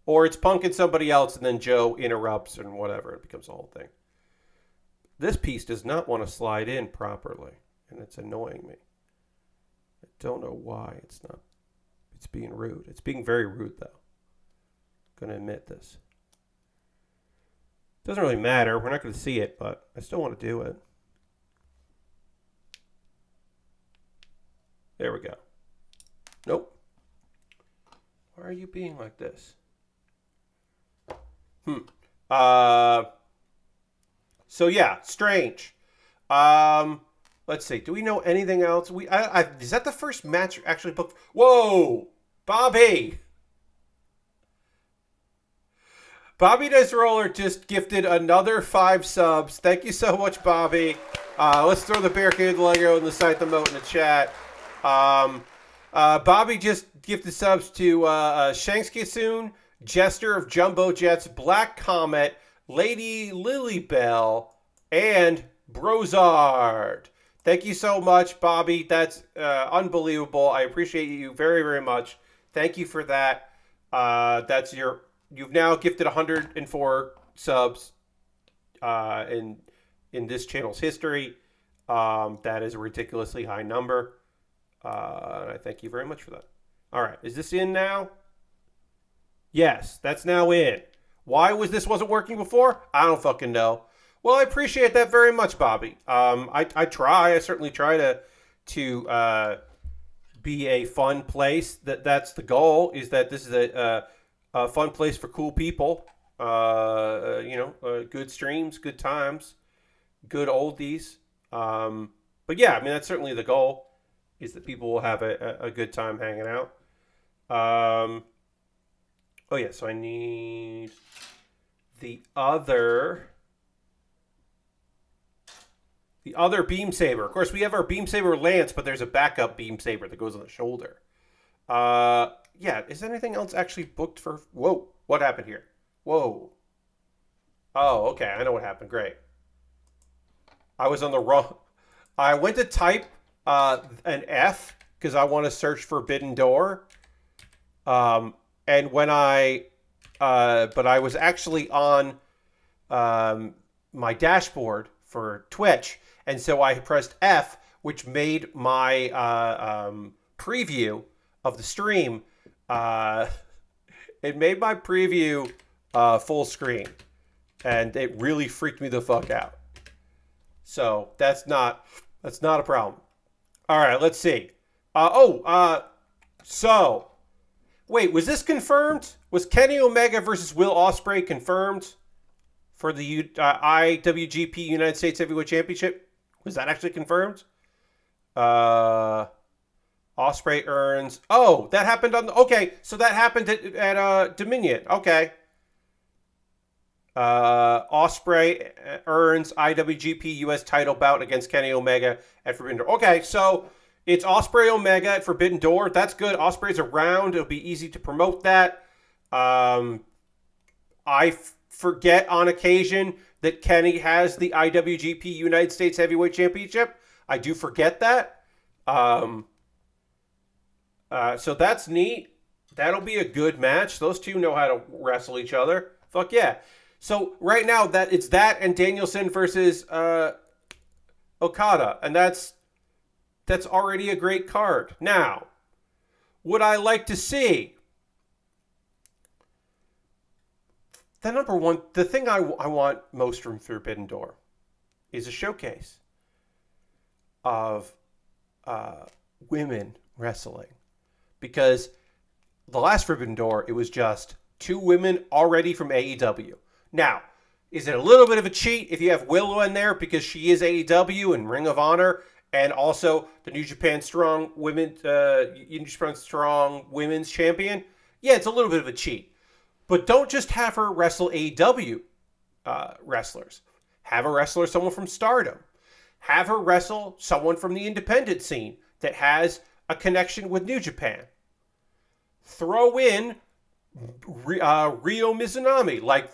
Or it's Punk and somebody else, and then Joe interrupts and whatever. It becomes a whole thing. This piece does not want to slide in properly, and it's annoying me. I don't know why it's not. It's being rude. It's being very rude, though. I'm going to admit this. Doesn't really matter. We're not going to see it, but I still want to do it. There we go. Nope. Why are you being like this? So yeah, strange. Let's see. Do we know anything else? Is that the first match actually booked? Whoa, Bobby. Bobby Dice Roller just gifted another 5 subs. Thank you so much, Bobby. Let's throw the barricade logo and the site emote in the chat. Bobby just gifted subs to Shanks Kisoon, Jester of Jumbo Jets, Black Comet, Lady Lilybell, and Brozard. Thank you so much, Bobby. That's unbelievable. I appreciate you very, very much. Thank you for that. You've now gifted 104 subs in this channel's history. That is a ridiculously high number. And I thank you very much for that. All right, is this in now? Yes, that's now in. Why wasn't working before? I don't fucking know. Well, I appreciate that very much, Bobby. I certainly try to be a fun place. That's the goal, is that this is a fun place for cool people. Good streams, good times, good oldies. But yeah, I mean, that's certainly the goal, is that people will have a good time hanging out. So I need the other beam saber. Of course, we have our beam saber lance, but there's a backup beam saber that goes on the shoulder. Is anything else actually booked for? Whoa, what happened here? Whoa. Oh, okay, I know what happened. Great. I was on the wrong. I went to type an F because I want to search Forbidden Door. And when but I was actually on my dashboard for Twitch, and so I pressed F, which made my preview of the stream. It made my preview full screen, and it really freaked me the fuck out. So that's not a problem. All right, let's see. So wait, was this confirmed? Was Kenny Omega versus Will Ospreay confirmed for the IWGP United States Heavyweight Championship? Was that actually confirmed? Ospreay earns. Oh, that happened so that happened at Dominion. Okay. Ospreay earns IWGP US title bout against Kenny Omega at Forbidden Door. Okay, so it's Ospreay Omega at Forbidden Door. That's good. Ospreay's around. It'll be easy to promote that. I forget on occasion that Kenny has the IWGP United States Heavyweight Championship. I do forget that. So that's neat. That'll be a good match. Those two know how to wrestle each other. Fuck yeah. So right now it's that and Danielson versus Okada, and that's already a great card. Now, would I like to see the thing I want most from Forbidden Door is a showcase of women wrestling. Because the last Forbidden Door, it was just 2 women already from AEW. Now, is it a little bit of a cheat if you have Willow in there because she is AEW and Ring of Honor and also the New Japan Strong Women's champion? Yeah, it's a little bit of a cheat. But don't just have her wrestle AEW wrestlers. Have her wrestle someone from Stardom. Have her wrestle someone from the independent scene that has a connection with New Japan. Throw in Ryo Mizunami. Like,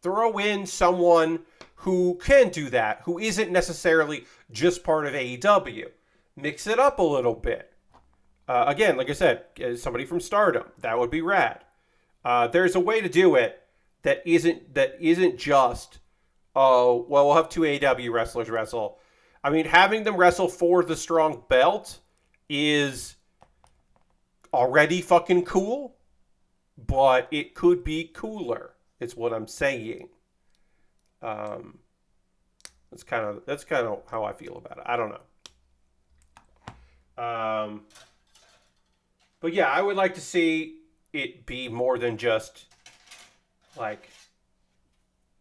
throw in someone who can do that, who isn't necessarily just part of AEW. Mix it up a little bit. Again, like I said, somebody from Stardom. That would be rad. There's a way to do it that isn't just, oh, well, we'll have 2 AEW wrestlers wrestle. I mean, having them wrestle for the strong belt is already fucking cool, but it could be cooler. It's what I'm saying. That's kind of how I feel about it. I don't know. But yeah, I would like to see it be more than just like,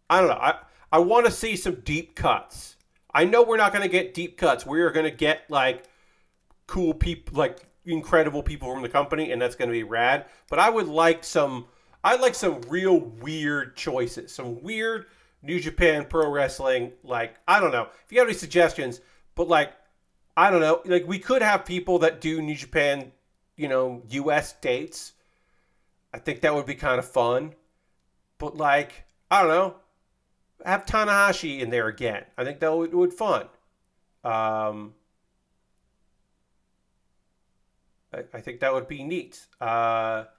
I don't know. I want to see some deep cuts. I know we're not going to get deep cuts. We are going to get like cool people, like incredible people from the company, and that's going to be rad. But I'd like some real weird choices, some weird New Japan Pro Wrestling. Like, I don't know if you have any suggestions, but like, I don't know, like we could have people that do New Japan, US dates. I think that would be kind of fun. But like, I don't know, have Tanahashi in there again. I think that would be fun. I think that would be neat. Like,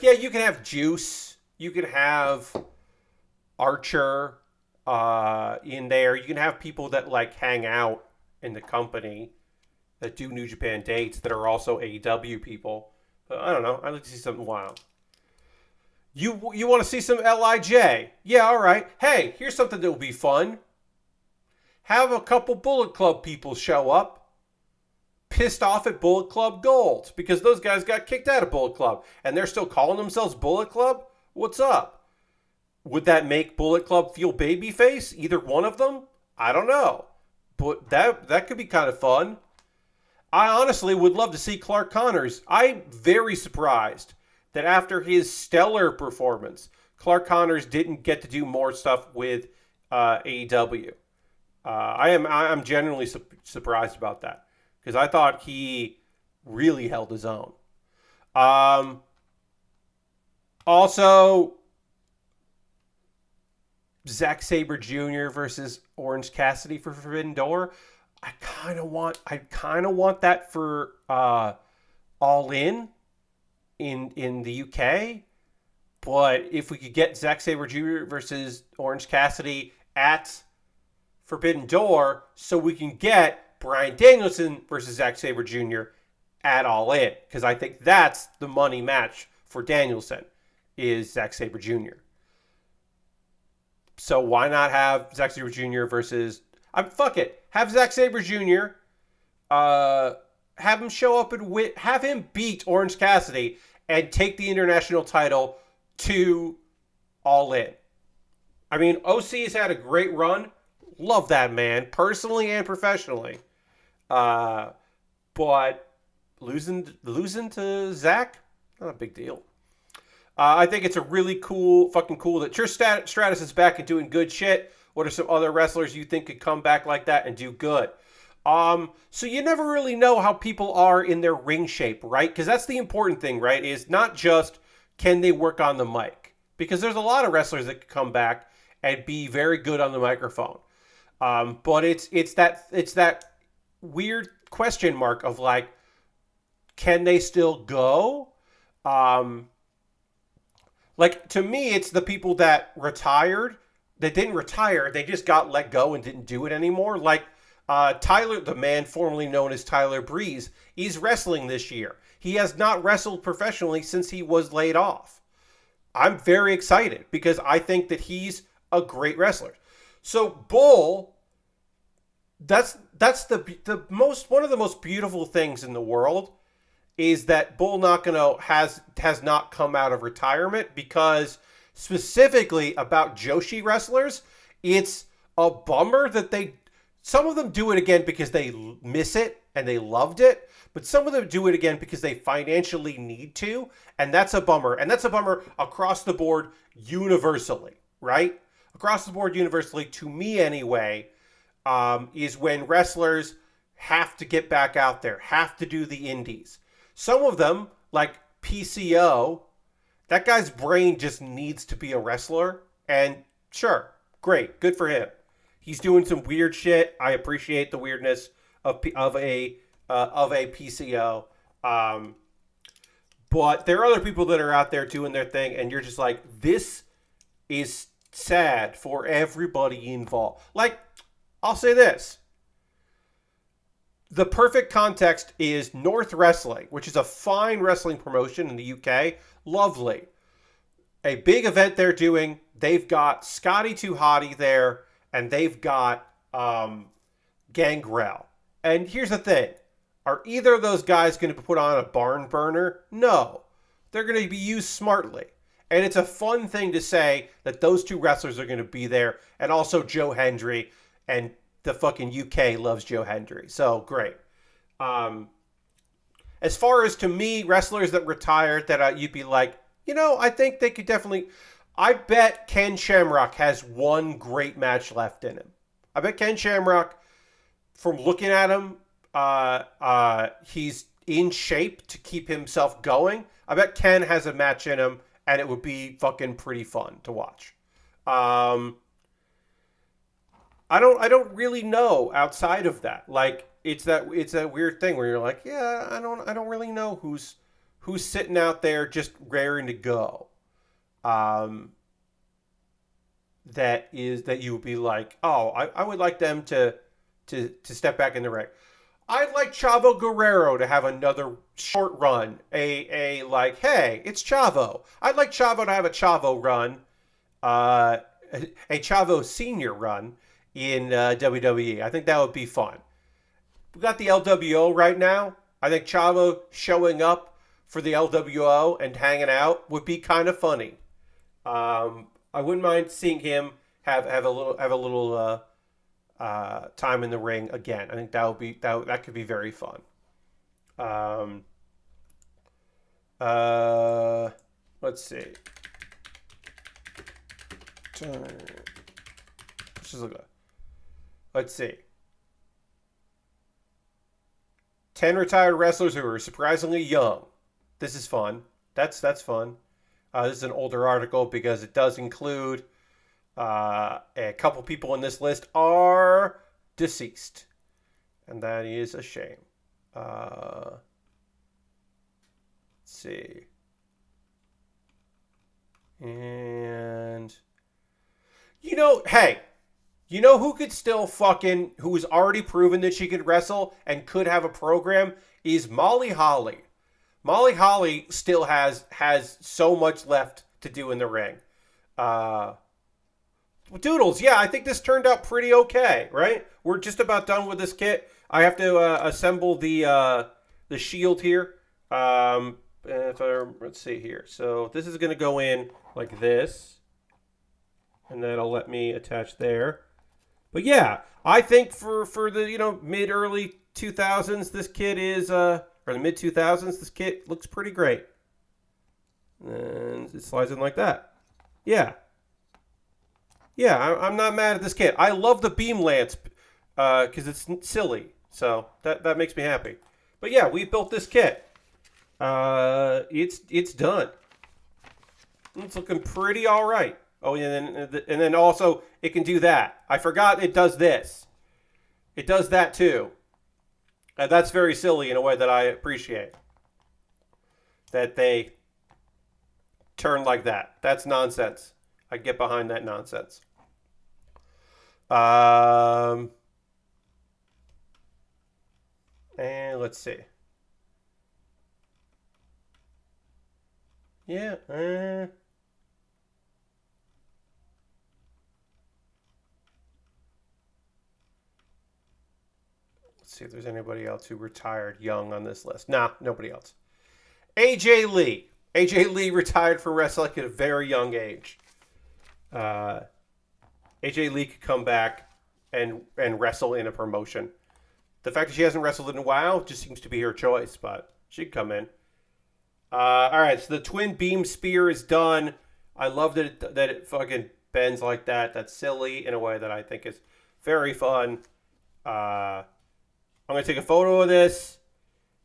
yeah, you can have Juice. You can have Archer in there. You can have people that like hang out in the company that do New Japan dates that are also AEW people. But I don't know. I'd like to see something wild. You want to see some LIJ? Yeah, all right. Hey, here's something that will be fun. Have a couple Bullet Club people show up, pissed off at Bullet Club Gold because those guys got kicked out of Bullet Club and they're still calling themselves Bullet Club? What's up? Would that make Bullet Club feel babyface? Either one of them? I don't know. But that could be kind of fun. I honestly would love to see Clark Connors. I'm very surprised that after his stellar performance, Clark Connors didn't get to do more stuff with AEW. I'm genuinely surprised about that because I thought he really held his own. Also, Zack Sabre Jr. versus Orange Cassidy for Forbidden Door. I kind of want that for All In the UK. But if we could get Zack Sabre Jr. versus Orange Cassidy at Forbidden Door, so we can get Bryan Danielson versus Zack Sabre Jr. at All In, because I think that's the money match for Danielson is Zack Sabre Jr. So why not have Zack Sabre Jr. versus... fuck it. Have Zack Sabre Jr. Have him show up and have him beat Orange Cassidy and take the international title to All In. I mean, OC has had a great run. Love that man, personally and professionally. But losing to Zack, not a big deal. I think it's a really fucking cool that Trish Stratus is back and doing good shit. What are some other wrestlers you think could come back like that and do good? So you never really know how people are in their ring shape, right? Because that's the important thing, right? Is not just can they work on the mic? Because there's a lot of wrestlers that can come back and be very good on the microphone. But it's that weird question mark of like, can they still go? Like, to me, it's the people that retired, that didn't retire, they just got let go and didn't do it anymore. Like, Tyler, the man formerly known as Tyler Breeze, he's wrestling this year. He has not wrestled professionally since he was laid off. I'm very excited because I think that he's a great wrestler. So Bull, that's the most one of the most beautiful things in the world is that Bull Nakano has not come out of retirement, because specifically about Joshi wrestlers, it's a bummer that some of them do it again because they miss it and they loved it, but some of them do it again because they financially need to, and that's a bummer. And that's a bummer across the board universally, right? Across the board universally, to me anyway, is when wrestlers have to get back out there, have to do the indies. Some of them, like PCO, that guy's brain just needs to be a wrestler. And sure, great, good for him. He's doing some weird shit. I appreciate the weirdness of a PCO. But there are other people that are out there doing their thing, and you're just like, this is sad for everybody involved. Like, I'll say this. The perfect context is North Wrestling, which is a fine wrestling promotion in the UK. Lovely. A big event they're doing. They've got Scotty 2 Hottie there, and they've got Gangrel. And here's the thing. Are either of those guys going to put on a barn burner? No. They're going to be used smartly. And it's a fun thing to say that those two wrestlers are going to be there. And also Joe Hendry. And the fucking UK loves Joe Hendry. So, great. As far as, to me, wrestlers that retired that you'd be like, I think they could definitely... I bet Ken Shamrock has one great match left in him. I bet Ken Shamrock, from looking at him, he's in shape to keep himself going. I bet Ken has a match in him, and it would be fucking pretty fun to watch. I don't really know outside of that. Like, it's that weird thing where you're like, yeah, I don't really know who's sitting out there just raring to go. That you would be like, oh, I would like them to step back in the ring. I'd like Chavo Guerrero to have another short run. Like, hey, it's Chavo. I'd like Chavo to have a Chavo run, a Chavo senior run in WWE. I think that would be fun. We got the LWO right now. I think Chavo showing up for the LWO and hanging out would be kind of funny. I wouldn't mind seeing him have a little time in the ring again. I think that could be very fun. Let's see. Let's see. 10 retired wrestlers who are surprisingly young. This is fun. That's fun. This is an older article because it does include a couple people in this list are deceased. And that is a shame. Let's see. And, hey, who could still who's already proven that she could wrestle and could have a program is Molly Holly. Molly Holly still has so much left to do in the ring. Doodles, yeah, I think this turned out pretty okay, right? We're just about done with this kit. I have to assemble the shield here. Let's see here. So this is going to go in like this. And that'll let me attach there. But yeah, I think for the, mid-early 2000s, this kit is... or the mid-2000s, this kit looks pretty great. And it slides in like that. Yeah. Yeah, I'm not mad at this kit. I love the beam lance because it's silly. So that makes me happy. But yeah, we built this kit. It's done. It's looking pretty all right. Oh, and then also it can do that. I forgot it does this. It does that too. And that's very silly in a way that I appreciate. That they turn like that. That's nonsense. I get behind that nonsense. And let's see. Yeah. Let's see if there's anybody else who retired young on this list. Nah, nobody else. AJ Lee. AJ Lee retired from wrestling at a very young age. AJ Lee could come back and wrestle in a promotion. The fact that she hasn't wrestled in a while just seems to be her choice, but she'd come in. All right, so the twin beam spear is done. I love that it fucking bends like that. That's silly in a way that I think is very fun. I'm going to take a photo of this,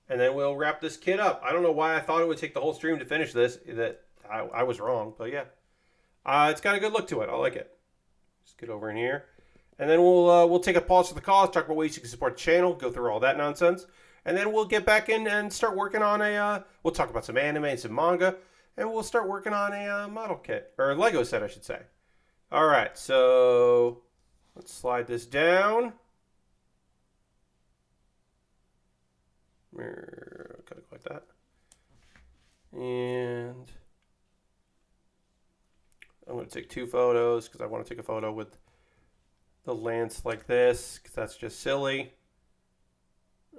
and then we'll wrap this kit up. I don't know why I thought it would take the whole stream to finish this. I was wrong, but yeah. It's got a good look to it. I like it. Just get over in here. And then we'll take a pause for the cause, talk about ways you can support the channel, go through all that nonsense. And then we'll get back in and start working on we'll talk about some anime and some manga, and we'll start working on a model kit, or a Lego set, I should say. All right, so let's slide this down. Kind of like that. And I'm going to take 2 photos because I want to take a photo with the lance like this because that's just silly.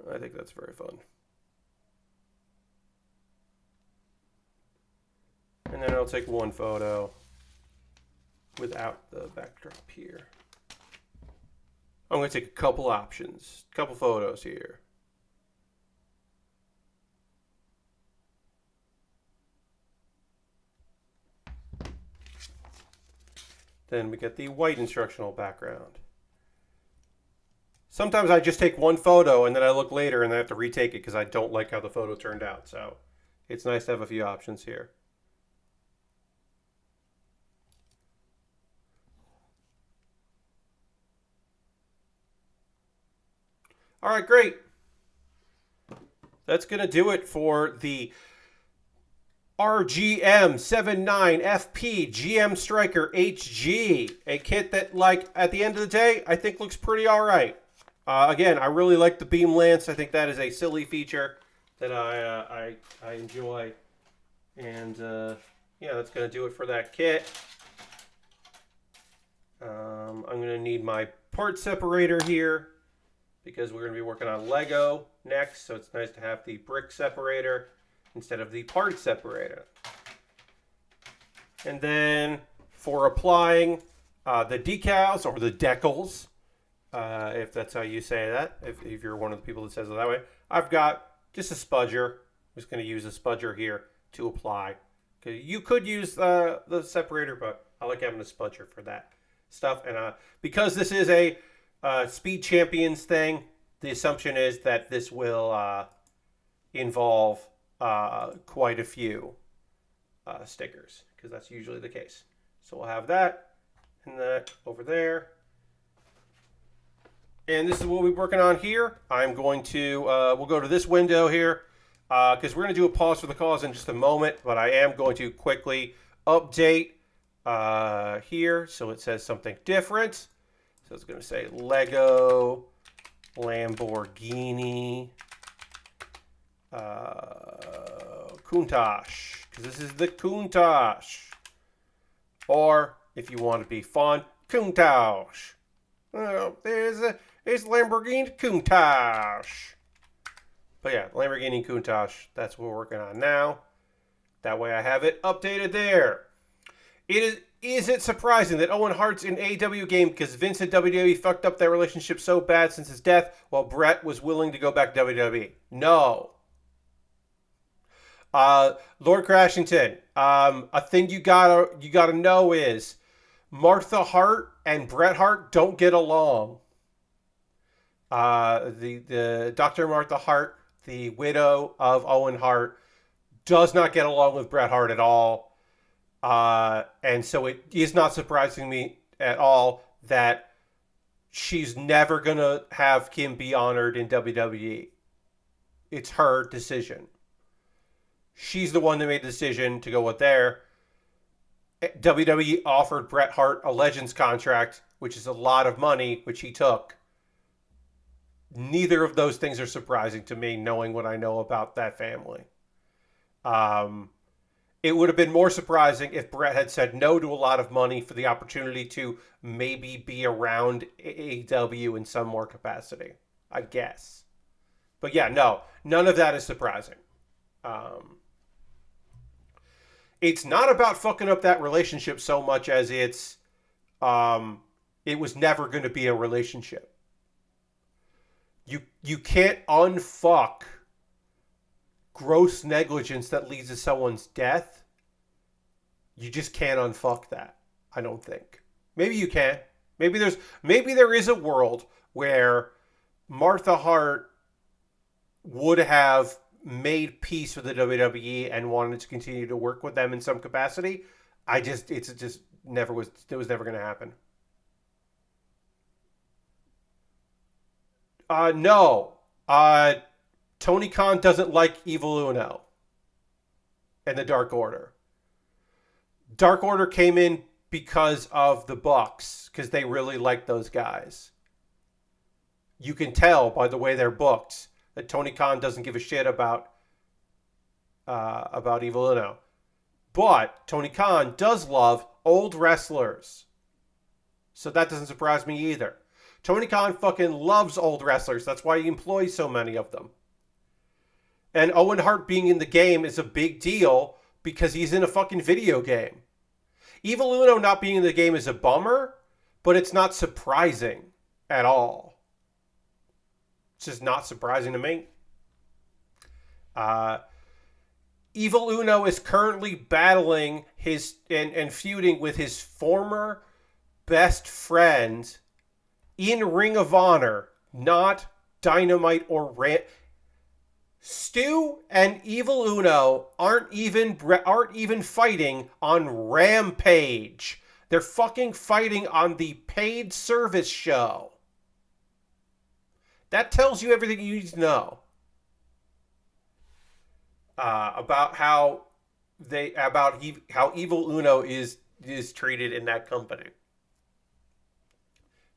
I think that's very fun. And then I'll take 1 photo without the backdrop here. I'm going to take a couple options, a couple photos here. Then we get the white instructional background. Sometimes I just take 1 photo and then I look later and I have to retake it because I don't like how the photo turned out. So it's nice to have a few options here. All right, great. That's going to do it for the RGM79FP GM Striker HG, a kit that, like, at the end of the day, I think looks pretty all right. Again, I really like the beam lance. I think that is a silly feature that I enjoy. And, yeah, that's going to do it for that kit. I'm going to need my part separator here because we're going to be working on Lego next. So it's nice to have the brick separator instead of the part separator. And then for applying the decals or the decals, if that's how you say that, if you're one of the people that says it that way, I've got just a spudger. I'm just going to use a spudger here to apply. Okay, you could use the separator, but I like having a spudger for that stuff. And because this is a Speed Champions thing, the assumption is that this will involve quite a few stickers, because that's usually the case. So we'll have that and that over there. And this is what we're working on here. I'm going to, we'll go to this window here, because we're going to do a pause for the cause in just a moment, but I am going to quickly update here so it says something different. So it's going to say Lego Lamborghini Countach, because this is the Countach. Or, if you want to be fun, Countach. There's Lamborghini Countach. But yeah, Lamborghini Countach, that's what we're working on now. That way I have it updated there. Is it surprising that Owen Hart's in AEW game because Vince and WWE fucked up their relationship so bad since his death while Brett was willing to go back to WWE? No. Lord Crashington, a thing you gotta know is Martha Hart and Bret Hart don't get along. The Dr. Martha Hart, the widow of Owen Hart, does not get along with Bret Hart at all. And so it is not surprising me at all that she's never going to have Kim be honored in WWE. It's her decision. She's the one that made the decision to go with there. WWE offered Bret Hart a Legends contract, which is a lot of money, which he took. Neither of those things are surprising to me, knowing what I know about that family. It would have been more surprising if Bret had said no to a lot of money for the opportunity to maybe be around AEW in some more capacity. I guess. But yeah, no, none of that is surprising. It's not about fucking up that relationship so much as it was never going to be a relationship. You can't unfuck gross negligence that leads to someone's death. You just can't unfuck that, I don't think. Maybe you can. Maybe there is a world where Martha Hart would have made peace with the WWE and wanted to continue to work with them in some capacity. It was never going to happen. No. Tony Khan doesn't like Evil Uno and the Dark Order. Dark Order came in because of the Bucks, because they really like those guys. You can tell by the way they're booked that Tony Khan doesn't give a shit about Evil Uno. But Tony Khan does love old wrestlers. So that doesn't surprise me either. Tony Khan fucking loves old wrestlers. That's why he employs so many of them. And Owen Hart being in the game is a big deal because he's in a fucking video game. Evil Uno not being in the game is a bummer, but it's not surprising at all. It's just not surprising to me. Evil Uno is currently battling and feuding with his former best friend in Ring of Honor, not Dynamite or Stu and Evil Uno aren't even fighting on Rampage. They're fucking fighting on the paid service show. That tells you everything you need to know about how Evil Uno is treated in that company.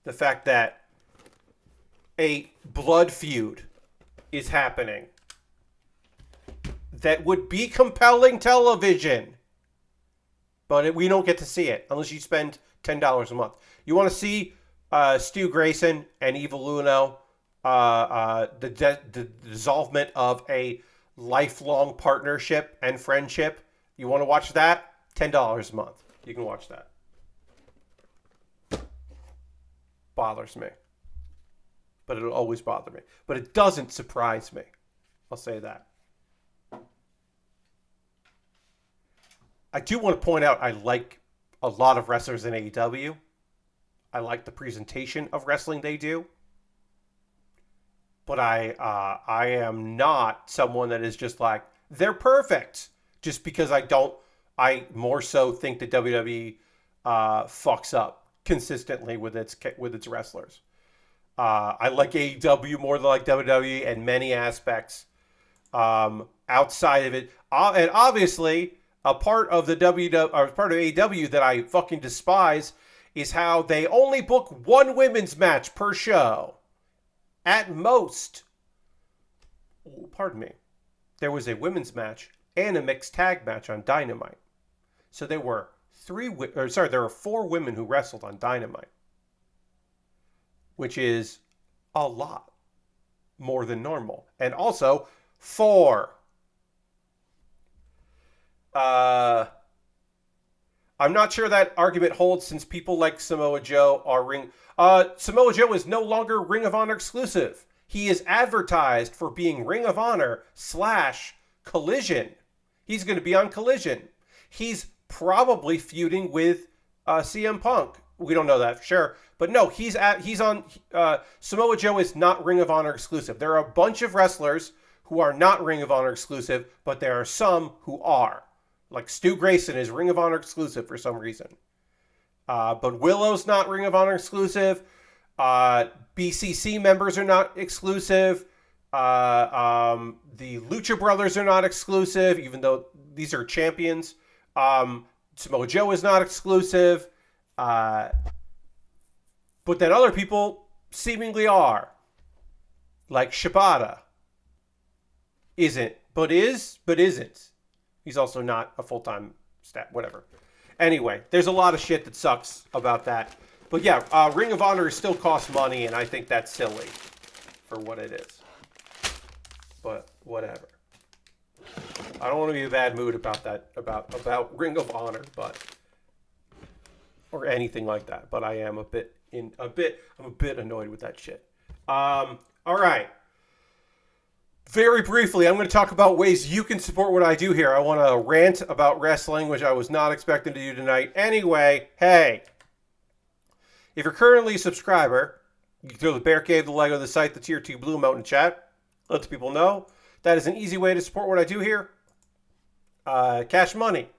The fact that a blood feud is happening that would be compelling television, but we don't get to see it unless you spend $10 a month. You want to see Stu Grayson and Evil Uno, the dissolvement of a lifelong partnership and friendship. You want to watch that? $10 a month. You can watch that. Bothers me. But it'll always bother me. But it doesn't surprise me. I'll say that. I do want to point out I like a lot of wrestlers in AEW. I like the presentation of wrestling they do. But I am not someone that is just like, they're perfect. Just because I more so think that WWE fucks up consistently with its wrestlers. I like AEW more than I like WWE in many aspects. Outside of it, and obviously a part of AEW that I fucking despise is how they only book one women's match per show. At most. Pardon me. There was a women's match and a mixed tag match on Dynamite. So there were 4 women who wrestled on Dynamite. Which is a lot more than normal. And also 4. I'm not sure that argument holds since people like Samoa Joe are Samoa Joe is no longer Ring of Honor exclusive. He is advertised for being Ring of Honor / Collision. He's going to be on Collision. He's probably feuding with CM Punk. We don't know that for sure. But no, he's on Samoa Joe is not Ring of Honor exclusive. There are a bunch of wrestlers who are not Ring of Honor exclusive, but there are some who are. Like Stu Grayson is Ring of Honor exclusive for some reason. But Willow's not Ring of Honor exclusive. BCC members are not exclusive. The Lucha Brothers are not exclusive, even though these are champions. Samoa Joe is not exclusive. But then other people seemingly are. Like Shibata. Isn't, but isn't. He's also not a full-time staff, whatever. Anyway, there's a lot of shit that sucks about that. But yeah, Ring of Honor still costs money, and I think that's silly. for what it is. But whatever. I don't want to be in a bad mood about that, about Ring of Honor, but or anything like that. But I am I'm a bit annoyed with that shit. All right. Very briefly, I'm going to talk about ways you can support what I do here. I want to rant about wrestling, which I was not expecting to do tonight. Anyway, hey, if you're currently a subscriber, you can throw the Baer Cave, the Lego, the site, the tier 2 blue emote in chat. Let the people know. That is an easy way to support what I do here. Cash money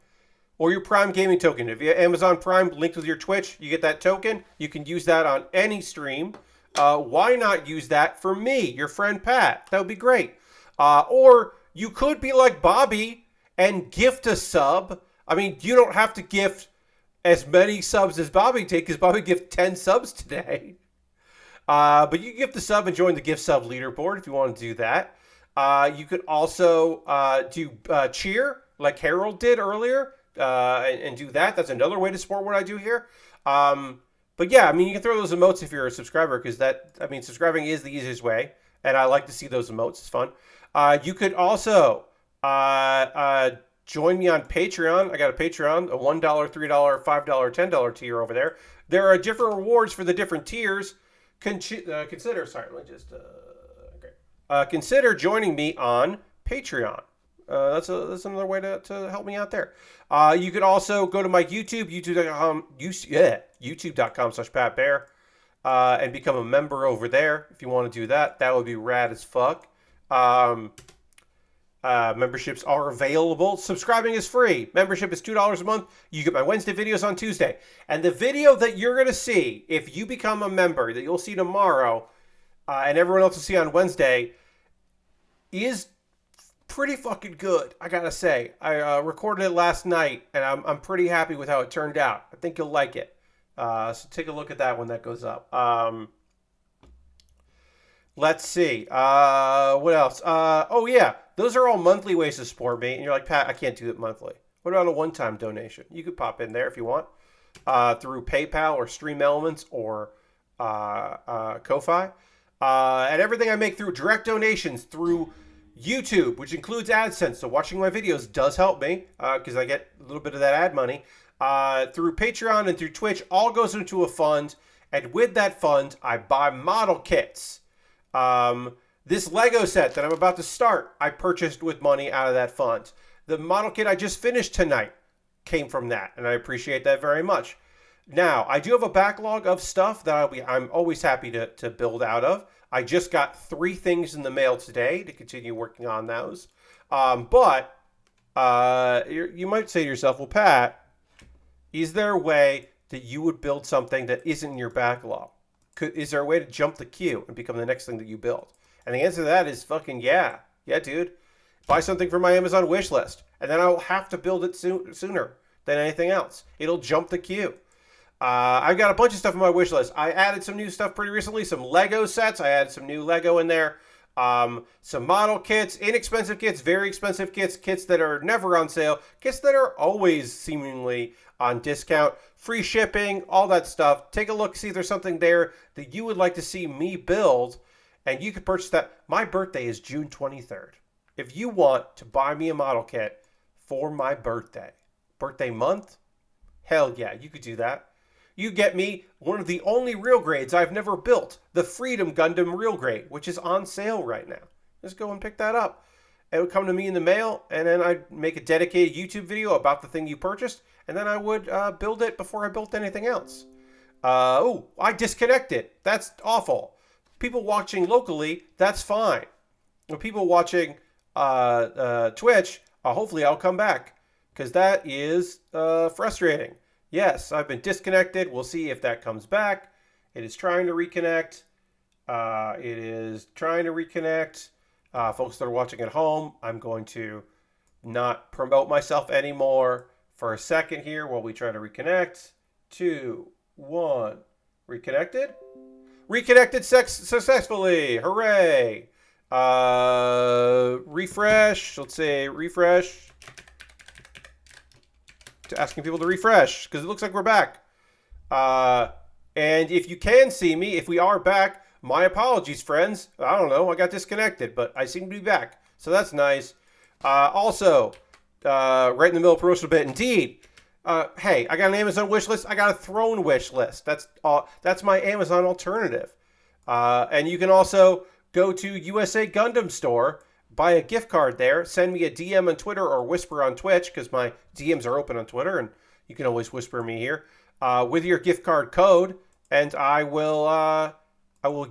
or your Prime gaming token. If you have Amazon Prime linked with your Twitch, you get that token. You can use that on any stream. Why not use that for me, your friend Pat? That would be great. Or you could be like Bobby and gift a sub. I mean, you don't have to gift as many subs as Bobby did, because Bobby gifted 10 subs today. But you can gift the sub and join the gift sub leaderboard if you want to do that. You could also do cheer like Harold did earlier and do that. That's another way to support what I do here. But yeah, I mean, you can throw those emotes if you're a subscriber, because subscribing is the easiest way. And I like to see those emotes. It's fun. You could also join me on Patreon. I got a Patreon, a $1, $3, $5, $10 tier over there. There are different rewards for the different tiers. Consider joining me on Patreon. That's another way to help me out there. You could also go to my YouTube, youtube.com/PatBaer, and become a member over there if you want to do that. That would be rad as fuck. Memberships are available. Subscribing is free. Membership is $2 a month. You get my Wednesday videos on Tuesday. And the video that you're going to see, if you become a member, that you'll see tomorrow, and everyone else will see on Wednesday, is pretty fucking good, I gotta say. I recorded it last night, and I'm pretty happy with how it turned out. I think you'll like it. So take a look at that when that goes up. Let's see. What else? Oh, yeah. Those are all monthly ways to support me. And you're like, Pat, I can't do it monthly. What about a one-time donation? You could pop in there if you want. Through PayPal or Stream Elements or Ko-Fi. And everything I make through direct donations through YouTube, which includes AdSense. So watching my videos does help me because I get a little bit of that ad money. Through Patreon and through Twitch, all goes into a fund. And with that fund, I buy model kits. This Lego set that I'm about to start, I purchased with money out of that fund. The model kit I just finished tonight came from that, and I appreciate that very much. Now, I do have a backlog of stuff that I'm always happy to build out of. I just got 3 things in the mail today to continue working on those. But you might say to yourself, well, Pat, is there a way that you would build something that isn't in your backlog? Is there a way to jump the queue and become the next thing that you build? And the answer to that is fucking yeah. Yeah, dude. Buy something from my Amazon wish list, and then I'll have to build it sooner than anything else. It'll jump the queue. I've got a bunch of stuff on my wish list. I added some new stuff pretty recently. Some Lego sets. I added some new Lego in there. Some model kits, inexpensive kits, very expensive kits, kits that are never on sale, kits that are always seemingly on discount, free shipping, all that stuff. Take a look, see if there's something there that you would like to see me build, and you can purchase that. My birthday is June 23rd. If you want to buy me a model kit for my birthday month, hell yeah, you could do that. You get me one of the only real grades I've never built, the Freedom Gundam real grade, which is on sale right now. Just go and pick that up. It would come to me in the mail, and then I'd make a dedicated YouTube video about the thing you purchased, and then I would build it before I built anything else. I disconnected. That's awful. People watching locally, that's fine. When people watching Twitch, hopefully I'll come back, because that is frustrating. Yes, I've been disconnected. We'll see if that comes back. It is trying to reconnect. Folks that are watching at home, I'm going to not promote myself anymore for a second here while we try to reconnect. 2, 1. Reconnected? Reconnected successfully. Hooray. Refresh. Let's say refresh. Asking people to refresh because it looks like we're back. And if you can see me, if we are back, My apologies, friends. I don't know. I got disconnected, but I seem to be back. So that's nice. Also, right in the middle of promotional bit, indeed. Hey, I got an Amazon wish list. I got a Throne wish list. That's my Amazon alternative. And you can also go to USA Gundam store, buy a gift card there, send me a DM on Twitter or whisper on Twitch, because my DMs are open on Twitter, and you can always whisper me here, with your gift card code, and I will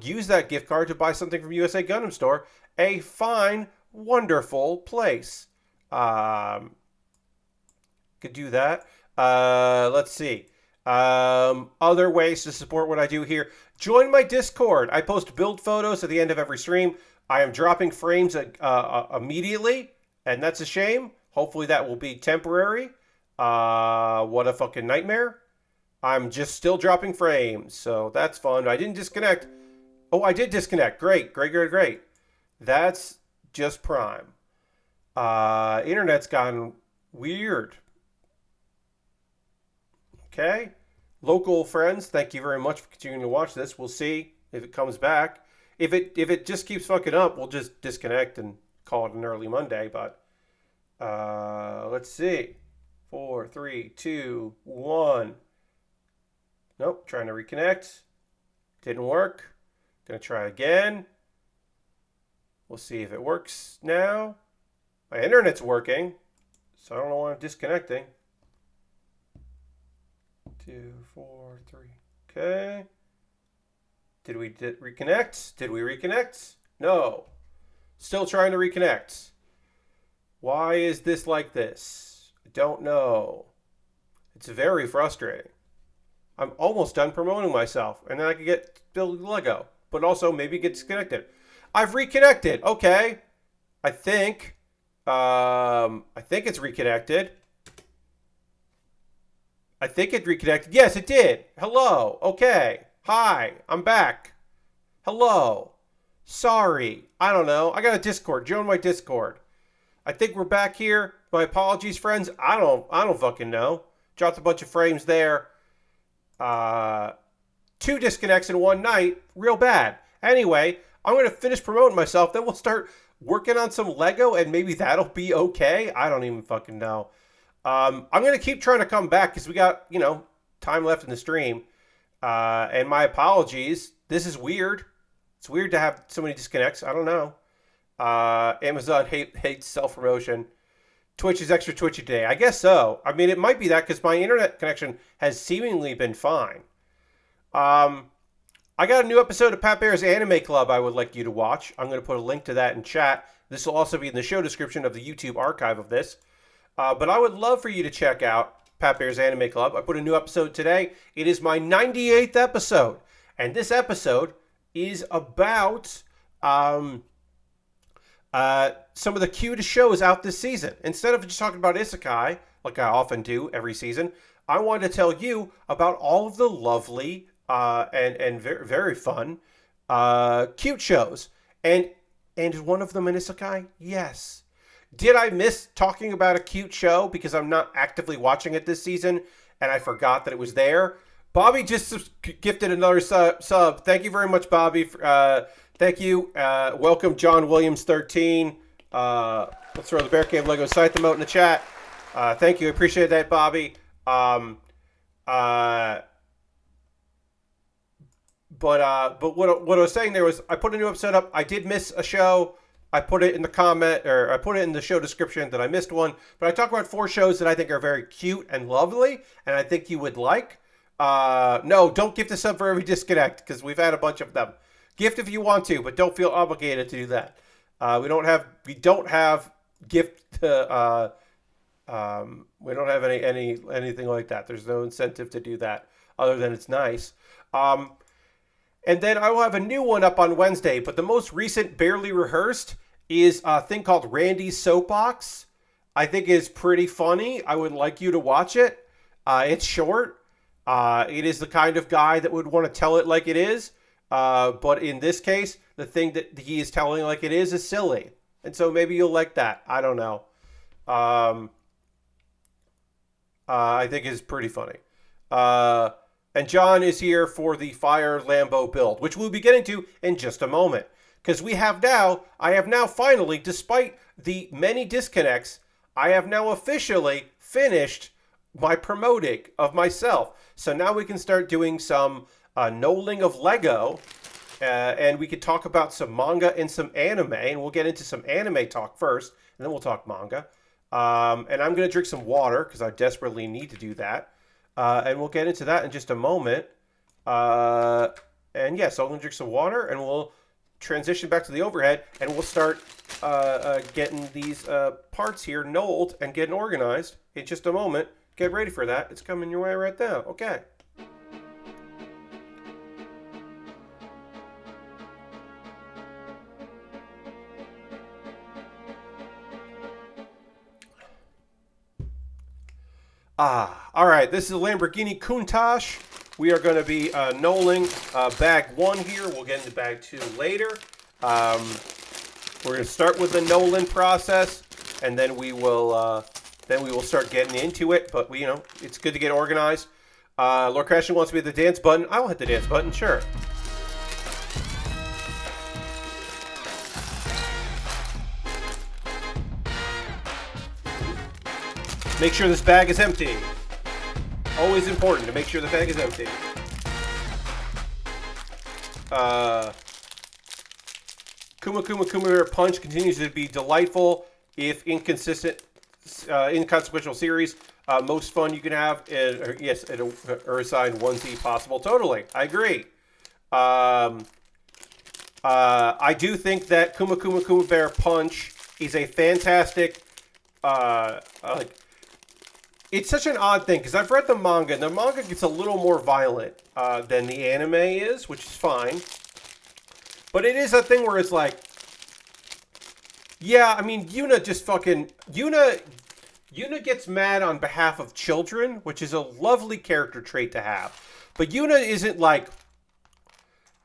use that gift card to buy something from USA Gundam store, a fine, wonderful place. Could do that. Let's see. Other ways to support what I do here. Join my Discord. I post build photos at the end of every stream. I am dropping frames immediately, and that's a shame. Hopefully that will be temporary. What a fucking nightmare. I'm just still dropping frames, so that's fun. I didn't disconnect. Oh, I did disconnect. Great. That's just prime. Internet's gone weird. Okay. Local friends, thank you very much for continuing to watch this. We'll see if it comes back. If it just keeps fucking up, we'll just disconnect and call it an early Monday. But let's see. 4, 3, 2, 1. Nope, trying to reconnect. Didn't work. Gonna try again. We'll see if it works now. My internet's working, so I don't know why I'm disconnecting. 2, 4, 3. Okay. Did we reconnect? Did we reconnect? No. Still trying to reconnect. Why is this like this? I don't know. It's very frustrating. I'm almost done promoting myself, and then I could get build Lego, but also maybe get disconnected. I've reconnected. Okay. I think it's reconnected. I think it reconnected. Yes, it did. Hello. Okay. Hi. I'm back. Hello. Sorry. I don't know. I got a Discord. Join my Discord. I think we're back here. My apologies, friends. I don't fucking know. Dropped a bunch of frames there. 2 disconnects in one night. Real bad. Anyway, I'm going to finish promoting myself. Then we'll start working on some Lego, and maybe that'll be okay. I don't even fucking know. I'm going to keep trying to come back because we got, time left in the stream. And my apologies. This is weird. It's weird to have so many disconnects. I don't know. Amazon hates self-promotion. Twitch is extra twitchy today. I guess so. I mean, it might be that because my internet connection has seemingly been fine. I got a new episode of Pat Baer's Anime Club I would like you to watch. I'm going to put a link to that in chat. This will also be in the show description of the YouTube archive of this. But I would love for you to check out Pat Baer's Anime Club. I put a new episode today. It is my 98th episode. And this episode is about some of the cutest shows out this season. Instead of just talking about isekai, like I often do every season, I wanted to tell you about all of the lovely and very, very fun cute shows. And is one of them an isekai? Yes. Did I miss talking about a cute show because I'm not actively watching it this season and I forgot that it was there? Bobby just gifted another sub. Thank you very much, Bobby. Thank you. Welcome, John Williams 13. Let's throw the Bear Cave Lego site emote in the chat. Thank you. I appreciate that, Bobby. But what I was saying there was I put a new episode up. I did miss a show. I put it in the comment, or I put it in the show description that I missed one. But I talk about 4 shows that I think are very cute and lovely, and I think you would like. No, don't gift a sub for every disconnect, because we've had a bunch of them. Gift if you want to, but don't feel obligated to do that. We don't have gift. We don't have anything like that. There's no incentive to do that, other than it's nice. And then I will have a new one up on Wednesday, but the most recent Baerly Rehearsed is a thing called Randy's Soapbox. I think is pretty funny. I would like you to watch it. It's short. It is the kind of guy that would want to tell it like it is. But in this case, the thing that he is telling like it is silly. And so maybe you'll like that. I don't know. I think it's pretty funny. And John is here for the Fire Lambo build, which we'll be getting to in just a moment. Because I have now finally, despite the many disconnects, I have now officially finished my promoting of myself. So now we can start doing some knolling of Lego, and we could talk about some manga and some anime, and we'll get into some anime talk first, and then we'll talk manga. And I'm going to drink some water, because I desperately need to do that. And we'll get into that in just a moment. So I'm going to drink some water, and we'll transition back to the overhead, and we'll start getting these parts here knolled and getting organized in just a moment. Get ready for that. It's coming your way right now. Okay. All right. This is a Lamborghini Countach. We are going to be knolling bag 1 here. We'll get into bag 2 later. We're going to start with the knolling process, and then we will start getting into it. But it's good to get organized. Lord Crashing wants me to hit the dance button. I will hit the dance button, sure. Make sure this bag is empty. Always important to make sure the bag is empty. Kuma Bear Punch continues to be delightful, if inconsequential series. Most fun you can have, or assign 1Z possible. Totally, I agree. I do think that Kuma Bear Punch is a fantastic, it's such an odd thing, because I've read the manga, and the manga gets a little more violent than the anime is, which is fine. But it is a thing where it's like, yeah, I mean, Yuna gets mad on behalf of children, which is a lovely character trait to have. But Yuna isn't like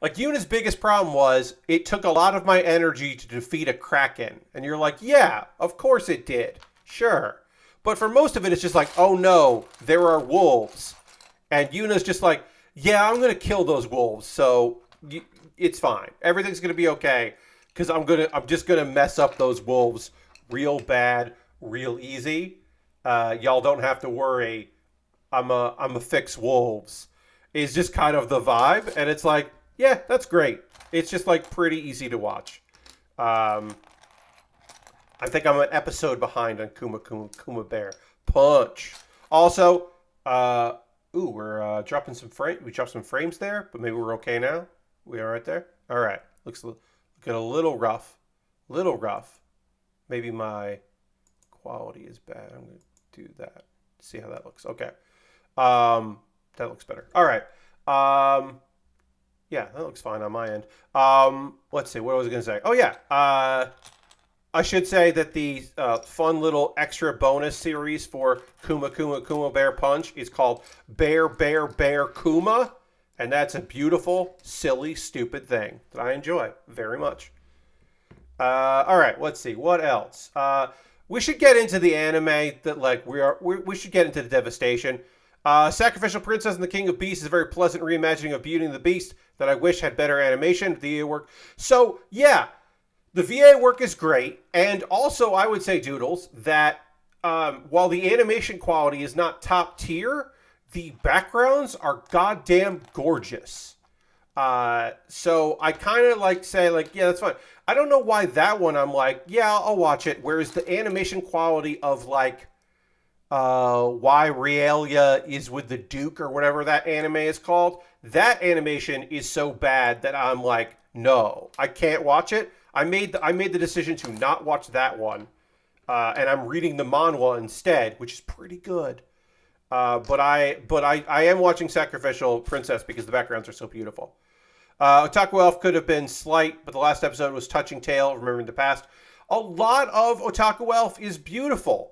Yuna's biggest problem was, it took a lot of my energy to defeat a Kraken. And you're like, yeah, of course it did. Sure. But for most of it, it's just like, oh no, there are wolves. And Yuna's just like, yeah, I'm going to kill those wolves. So it's fine. Everything's going to be okay. Because I'm just going to mess up those wolves real bad, real easy. Y'all don't have to worry. I'm a fix wolves. It's just kind of the vibe. And it's like, yeah, that's great. It's just like pretty easy to watch. I think I'm an episode behind on Kuma Bear Punch. Also, we're dropping some frames. We dropped some frames there, but maybe we're okay now. We all right there? All right. Looks a little rough. Maybe my quality is bad. I'm going to do that. See how that looks. Okay. That looks better. All right. Yeah, that looks fine on my end. Let's see. What was I going to say? Oh, yeah. I should say that the fun little extra bonus series for Kuma Bear Punch is called Baer Kuma. And that's a beautiful, silly, stupid thing that I enjoy very much. All right, let's see. What else? We should get into the anime that we should get into the devastation. Sacrificial Princess and the King of Beasts is a very pleasant reimagining of Beauty and the Beast that I wish had better animation. The VA work. So, yeah. The VA work is great, and also I would say, Doodles, that while the animation quality is not top tier, the backgrounds are goddamn gorgeous. So I kind of say, yeah, that's fine. I don't know why that one I'm like, yeah, I'll watch it, whereas the animation quality of, why Realia is with the Duke or whatever that anime is called, that animation is so bad that I'm like, no, I can't watch it. I made the decision to not watch that one, and I'm reading the manhwa instead, which is pretty good. But I am watching Sacrificial Princess because the backgrounds are so beautiful. Otaku Elf could have been slight, but the last episode was touching tale, remembering the past. A lot of Otaku Elf is beautiful.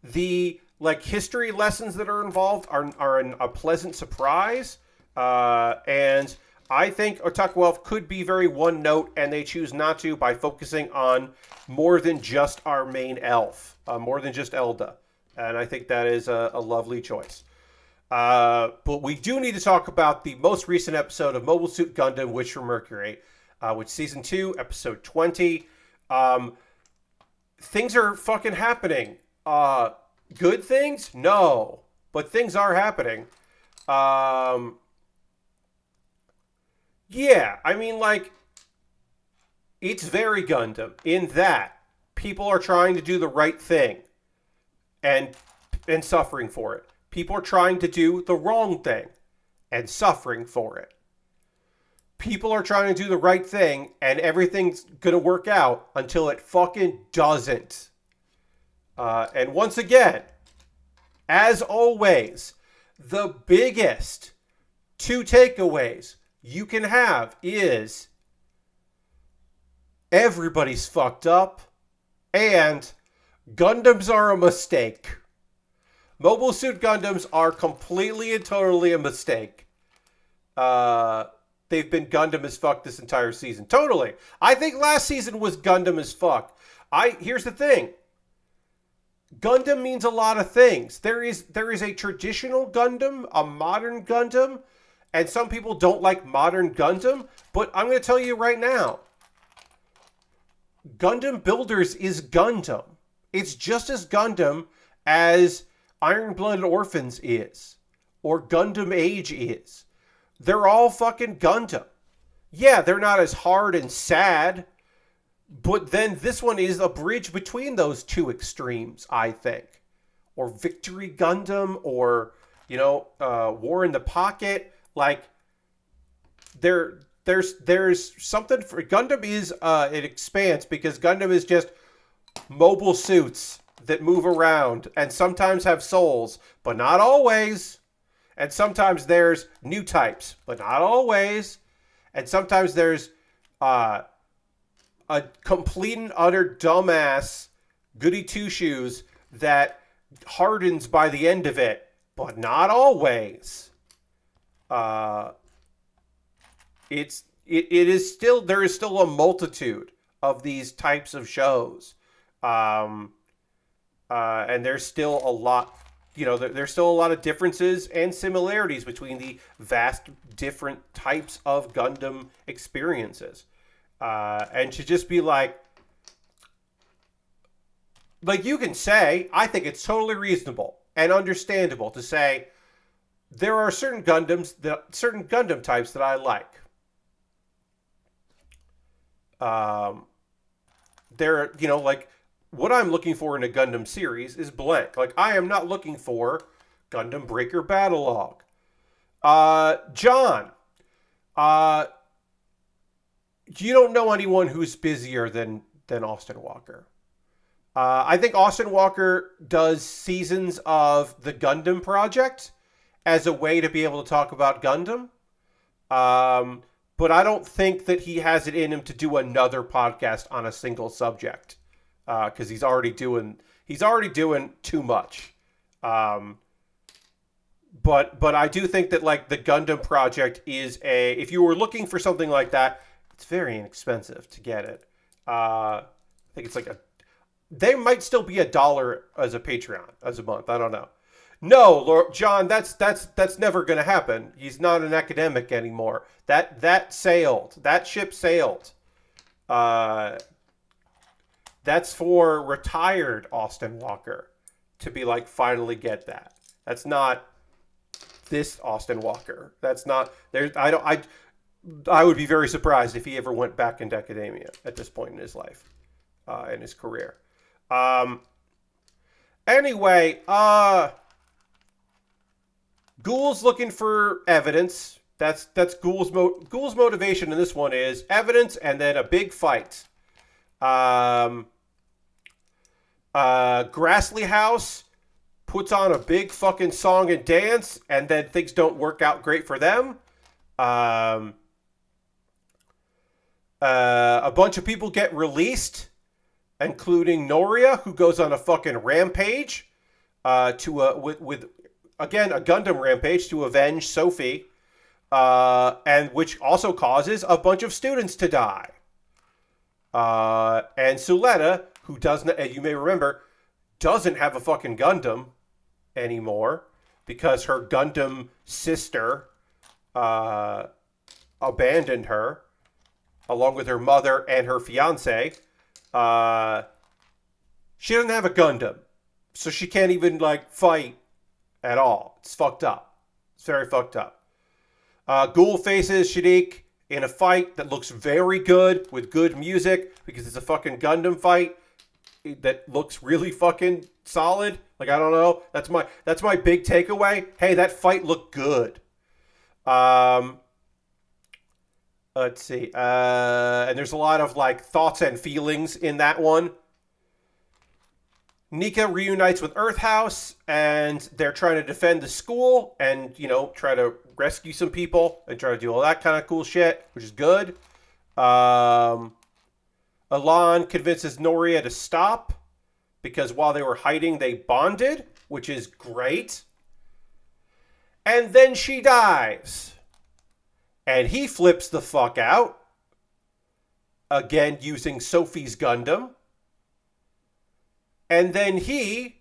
The history lessons that are involved are a pleasant surprise, and I think Otaku Elf could be very one note, and they choose not to by focusing on more than just our main elf, more than just Elda. And I think that is a lovely choice. But we do need to talk about the most recent episode of Mobile Suit Gundam, Wish for Mercury, which season 2, episode 20. Things are fucking happening. Good things? No. But things are happening. Yeah, I mean, like, it's very Gundam in that people are trying to do the right thing and suffering for it. People are trying to do the wrong thing and suffering for it. People are trying to do the right thing and everything's going to work out until it fucking doesn't. And once again, as always, the biggest 2 takeaways you can have is everybody's fucked up and Gundams are a mistake. Mobile Suit Gundams are completely and totally a mistake. They've been Gundam as fuck this entire season. Totally. I think last season was Gundam as fuck. Here's the thing. Gundam means a lot of things. There is a traditional Gundam, a modern Gundam, and some people don't like modern Gundam, but I'm going to tell you right now, Gundam Builders is Gundam. It's just as Gundam as Iron-Blooded Orphans is, or Gundam Age is. They're all fucking Gundam. Yeah, they're not as hard and sad, but then this one is a bridge between those 2 extremes, I think. Or Victory Gundam, or, War in the Pocket. Like, there's something for... Gundam is, it expands, because Gundam is just mobile suits that move around and sometimes have souls, but not always. And sometimes there's new types, but not always. And sometimes there's a complete and utter dumbass goody two-shoes that hardens by the end of it, but not always. It is still, there is still a multitude of these types of shows. And there's still a lot, there's still a lot of differences and similarities between the vast different types of Gundam experiences. And to just be like you can say, I think it's totally reasonable and understandable to say there are certain Gundam types that I like. What I'm looking for in a Gundam series is blank. Like, I am not looking for Gundam Breaker Battlelog. John, you don't know anyone who's busier than Austin Walker. I think Austin Walker does seasons of the Gundam Project as a way to be able to talk about Gundam. But I don't think that he has it in him to do another podcast on a single subject. Because he's already doing too much. But I do think that, like, the Gundam Project is if you were looking for something like that, it's very inexpensive to get it. I think it's they might still be $1 as a Patreon as a month. I don't know. No, John, that's never going to happen. He's not an academic anymore. That sailed. That ship sailed. That's for retired Austin Walker to be like, finally get that. That's not this Austin Walker. That's not there. I would be very surprised if he ever went back into academia at this point in his life, in his career. Anyway, Ghoul's looking for evidence. That's Ghoul's motivation in this one is evidence and then a big fight. Grassley House puts on a big fucking song and dance, and then things don't work out great for them. A bunch of people get released, including Noria, who goes on a fucking rampage, with again a Gundam rampage to avenge Sophie, and which also causes a bunch of students to die. And Suletta, who doesn't, you may remember, doesn't have a fucking Gundam anymore, because her Gundam sister abandoned her, along with her mother and her fiance. She doesn't have a Gundam, so she can't even like fight at all. It's fucked up. It's very fucked up. Ghoul faces Shadiq in a fight that looks very good with good music because it's a fucking Gundam fight that looks really fucking solid. Like, I don't know. That's my big takeaway. Hey, that fight looked good. Let's see. And there's a lot of like thoughts and feelings in that one. Nika reunites with Earth House, and they're trying to defend the school and, you know, try to rescue some people and try to do all that kind of cool shit, which is good. Elan convinces Noria to stop because while they were hiding, they bonded, which is great. And then she dies. And he flips the fuck out. Again, using Sophie's Gundam. And then he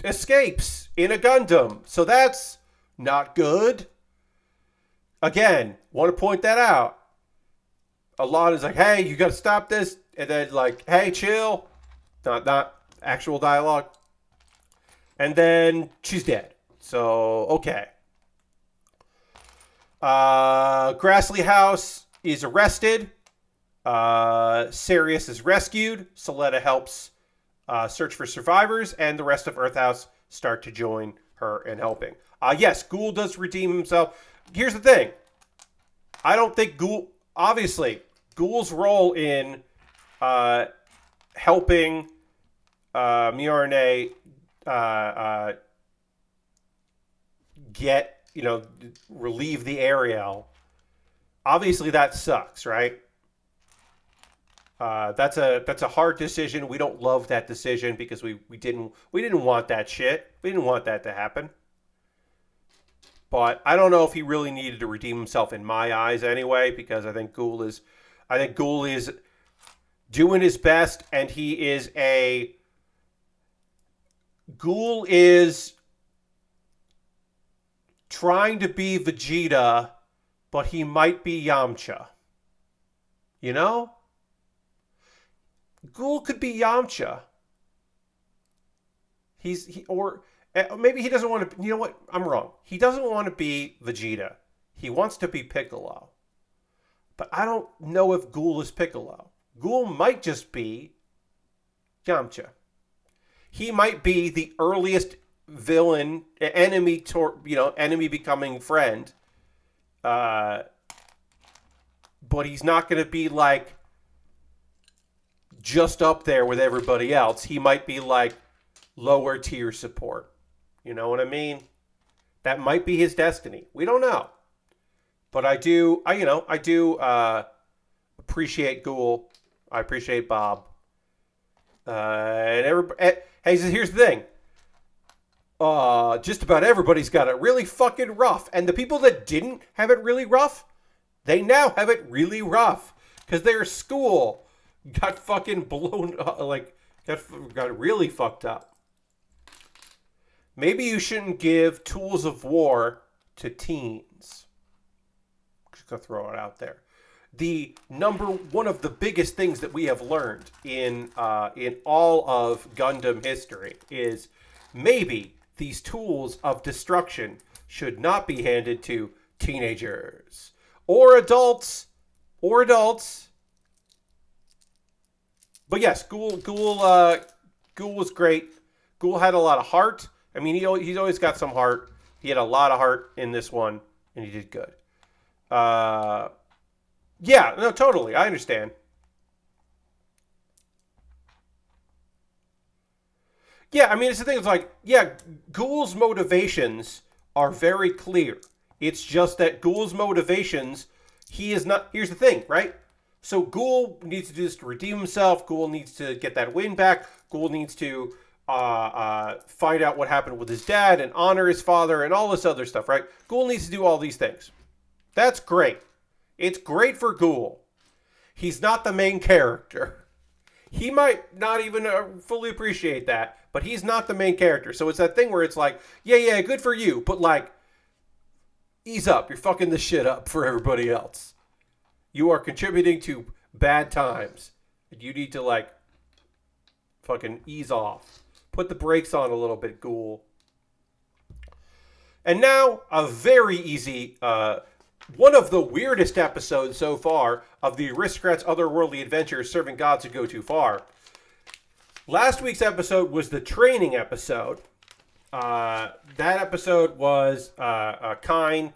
escapes in a Gundam. So that's not good. Again, want to point that out. Elan is like, hey, you got to stop this. And then like, hey, chill. Not actual dialogue. And then she's dead. So, okay. Grassley House is arrested. Sirius is rescued. Soletta helps search for survivors, and the rest of Earth House start to join her in helping. Yes, Ghoul does redeem himself. Here's the thing. I don't think Ghoul... Obviously, Ghoul's role in helping Mjolnir get, you know, relieve the Ariel. Obviously, that sucks, right? That's a hard decision. We don't love that decision because we didn't want that shit. We didn't want that to happen. But I don't know if he really needed to redeem himself in my eyes anyway, because I think Ghoul is doing his best, and Ghoul is trying to be Vegeta, but he might be Yamcha. You know? Ghoul could be Yamcha. Or maybe he doesn't want to. You know what? I'm wrong. He doesn't want to be Vegeta. He wants to be Piccolo. But I don't know if Ghoul is Piccolo. Ghoul might just be Yamcha. He might be the earliest villain, enemy becoming friend. But he's not going to be like just up there with everybody else. He might be like lower tier support. You know what I mean? That might be his destiny. We don't know. But I do appreciate Ghoul. I appreciate Bob. Hey, here's the thing. Just about everybody's got it really fucking rough. And the people that didn't have it really rough, they now have it really rough. Because their school got fucking blown up, got really fucked up. Maybe you shouldn't give tools of war to teens. Just gonna throw it out there. One of the biggest things that we have learned in all of Gundam history is maybe these tools of destruction should not be handed to teenagers or adults. But yes, Ghoul was great. Ghoul had a lot of heart. I mean, he's always got some heart. He had a lot of heart in this one, and he did good. Yeah, no, totally. I understand. Yeah, I mean, it's the thing. It's like, yeah, Ghoul's motivations are very clear. It's just that Ghoul's motivations, he is not... Here's the thing, right? So Ghoul needs to do this to redeem himself. Ghoul needs to get that win back. Ghoul needs to find out what happened with his dad and honor his father and all this other stuff, right? Ghoul needs to do all these things. That's great. It's great for Ghoul. He's not the main character. He might not even fully appreciate that, but he's not the main character. So it's that thing where it's like, yeah, good for you, but like, ease up. You're fucking the shit up for everybody else. You are contributing to bad times. You need to like fucking ease off. Put the brakes on a little bit, ghoul. And now, a very easy, one of the weirdest episodes so far of the Aristocrats' Otherworldly Adventures Serving Gods Who Go Too Far. Last week's episode was the training episode. That episode was Kine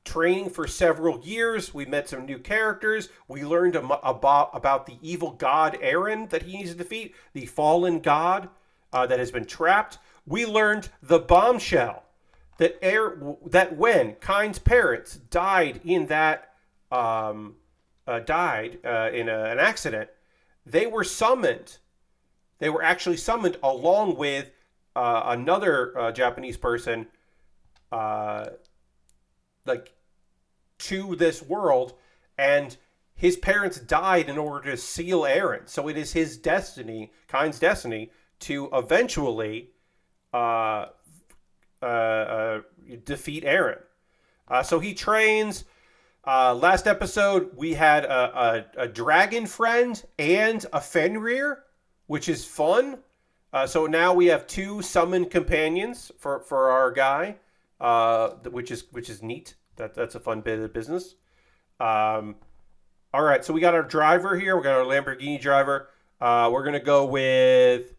training for several years. We met some new characters. We learned about the evil god Aaron that he needs to defeat, the fallen god that has been trapped. We learned the bombshell that when Kine's parents died in that an accident, they were summoned. They were actually summoned along with another Japanese person, to this world, and his parents died in order to seal Aaron. So it is his destiny, Kine's destiny, to eventually defeat Aaron. So he trains. Last episode, we had a dragon friend and a Fenrir, which is fun. So now we have 2 summoned companions for our guy, which is neat. That's a fun bit of business. All right, so we got our driver here. We got our Lamborghini driver. We're gonna go with.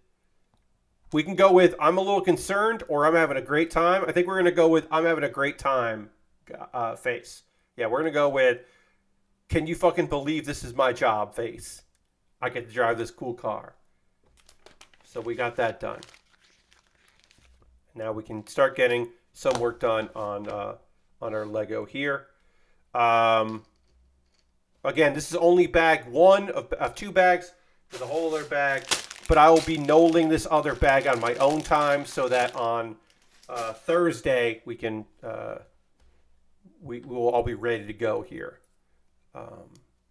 We can go with I'm a little concerned or I'm having a great time. I think we're gonna go with I'm having a great time face. Yeah, we're gonna go with can you fucking believe this is my job face. I get to drive this cool car. So we got that done. Now we can start getting some work done on our Lego here. Again, this is only bag 1 of 2 bags. There's a whole other bag. But I will be knolling this other bag on my own time so that on Thursday we can we will all be ready to go here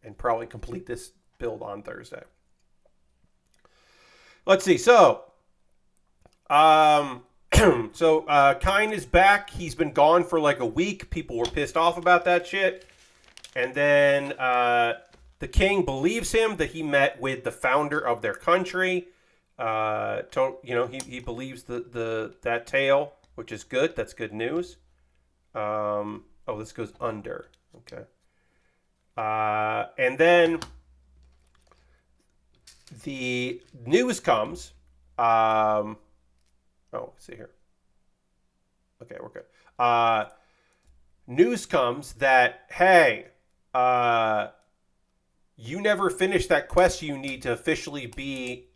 and probably complete this build on Thursday. Let's see. So, Kine is back. He's been gone for like a week. People were pissed off about that shit. And then the king believes him that he met with the founder of their country. He believes that tale, which is good. That's good news. This goes under. Okay. And then the news comes. Let's see here. Okay, we're good. News comes that, hey, you never finished that quest you need to officially be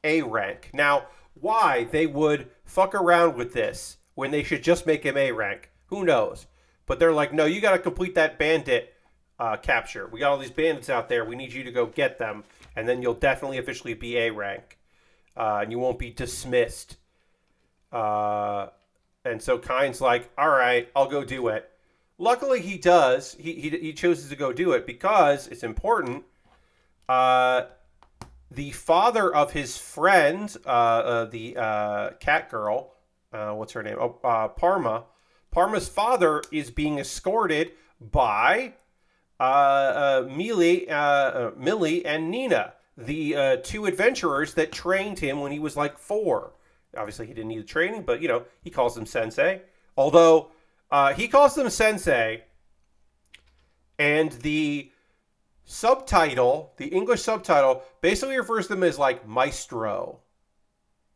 A rank. Now, why they would fuck around with this when they should just make him A rank, who knows? But they're like, no, you got to complete that bandit capture. We got all these bandits out there. We need you to go get them, and then you'll definitely officially be A rank, and you won't be dismissed. And so Kine's like, all right, I'll go do it. Luckily, he does. He chooses to go do it because it's important. The father of his friend, the cat girl, what's her name? Parma. Parma's father is being escorted by Millie and Nina, the 2 adventurers that trained him when he was like 4. Obviously, he didn't need the training, but, he calls them sensei. Although, he calls them sensei, and the English subtitle, basically refers to them as, like, maestro.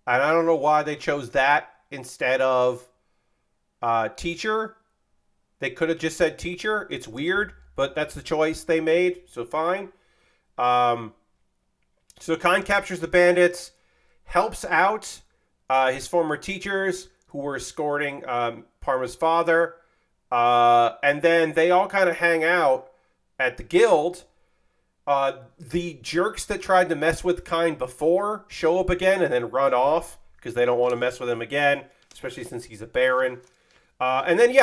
And I don't know why they chose that instead of teacher. They could have just said teacher. It's weird, but that's the choice they made, so fine. So Kine captures the bandits, helps out his former teachers who were escorting Parma's father, and then they all kind of hang out at the guild. The jerks that tried to mess with Kine before show up again and then run off because they don't want to mess with him again, especially since he's a baron. And then,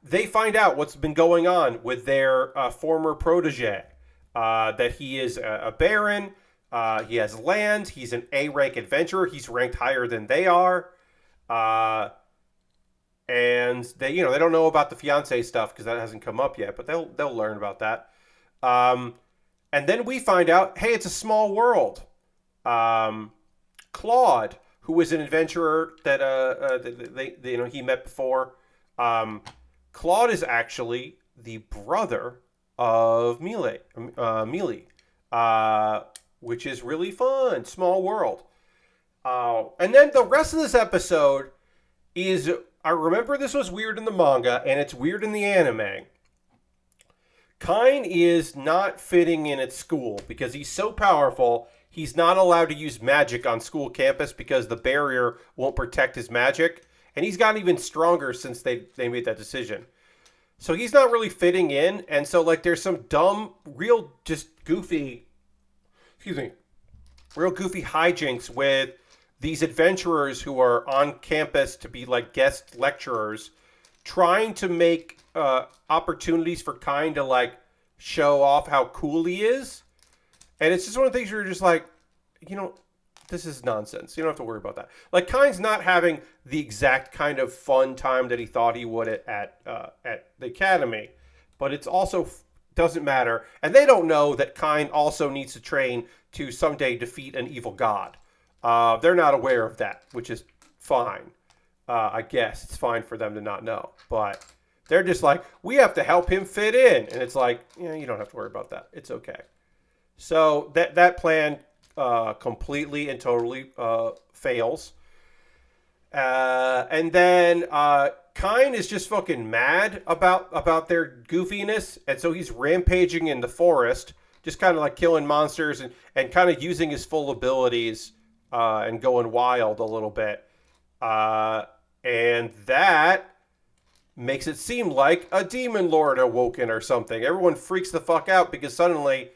they find out what's been going on with their former protege, that he is a baron, He has land. He's an A-rank adventurer. He's ranked higher than they are. And they don't know about the fiance stuff because that hasn't come up yet, but they'll learn about that. And then we find out, hey, it's a small world. Claude, who was an adventurer that he met before, Claude is actually the brother of Melee, which is really fun. Small world. And then the rest of this episode is, I remember this was weird in the manga, and it's weird in the anime. Kine is not fitting in at school because he's so powerful, he's not allowed to use magic on school campus because the barrier won't protect his magic. And he's gotten even stronger since they made that decision. So he's not really fitting in. And so, like, there's some dumb, real goofy hijinks with these adventurers who are on campus to be, like, guest lecturers, trying to make opportunities for Kine to, like, show off how cool he is. And it's just one of the things where you're just like, this is nonsense. You don't have to worry about that. Like, Kine's not having the exact kind of fun time that he thought he would at the academy, but it's also doesn't matter. And they don't know that Kine also needs to train to someday defeat an evil god. They're not aware of that, which is fine. I guess it's fine for them to not know, but they're just like, we have to help him fit in. And it's like, you don't have to worry about that. It's okay. So that plan completely and totally fails. And then Kine is just fucking mad about their goofiness. And so he's rampaging in the forest, just kind of like killing monsters and kind of using his full abilities and going wild a little bit. And that makes it seem like a demon lord awoken or something. Everyone freaks the fuck out because suddenly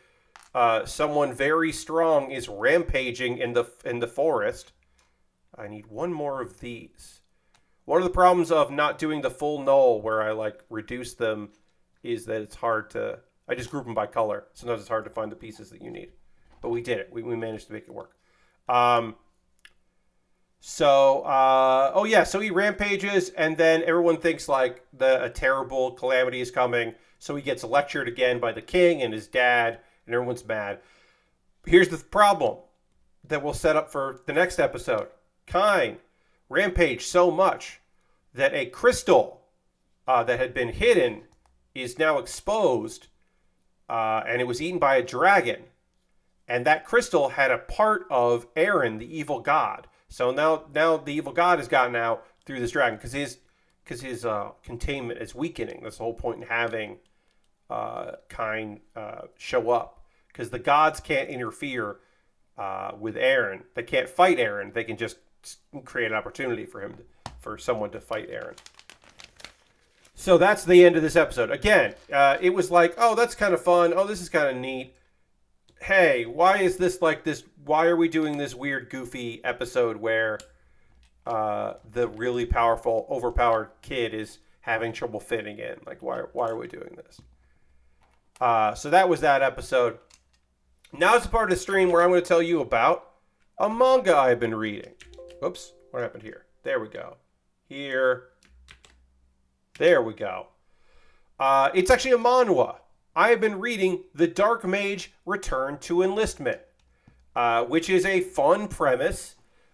someone very strong is rampaging in the forest. I need one more of these. One of the problems of not doing the full null where I like reduce them is that it's hard to... I just group them by color. Sometimes it's hard to find the pieces that you need. But we did it. We managed to make it work. So he rampages, and then everyone thinks like a terrible calamity is coming. So he gets lectured again by the king and his dad, and everyone's mad. Here's the problem that we'll set up for the next episode. Kine rampaged so much that a crystal that had been hidden is now exposed, and it was eaten by a dragon. And that crystal had a part of Eren, the evil god. So now the evil god has gotten out through this dragon because his containment is weakening. That's the whole point in having Kine show up, because the gods can't interfere with Eren. They can't fight Eren. They can just create an opportunity for someone to fight Eren. So that's the end of this episode. Again, it was like, oh, that's kind of fun. Oh, this is kind of neat. Hey, why is this like this? Why are we doing this weird, goofy episode where the really powerful, overpowered kid is having trouble fitting in? Like, why are we doing this? So that was that episode. Now it's a part of the stream where I'm going to tell you about a manga I've been reading. Oops, what happened here? There we go. There we go. It's actually a manhwa. I have been reading The Dark Mage Return to Enlistment, which is a fun premise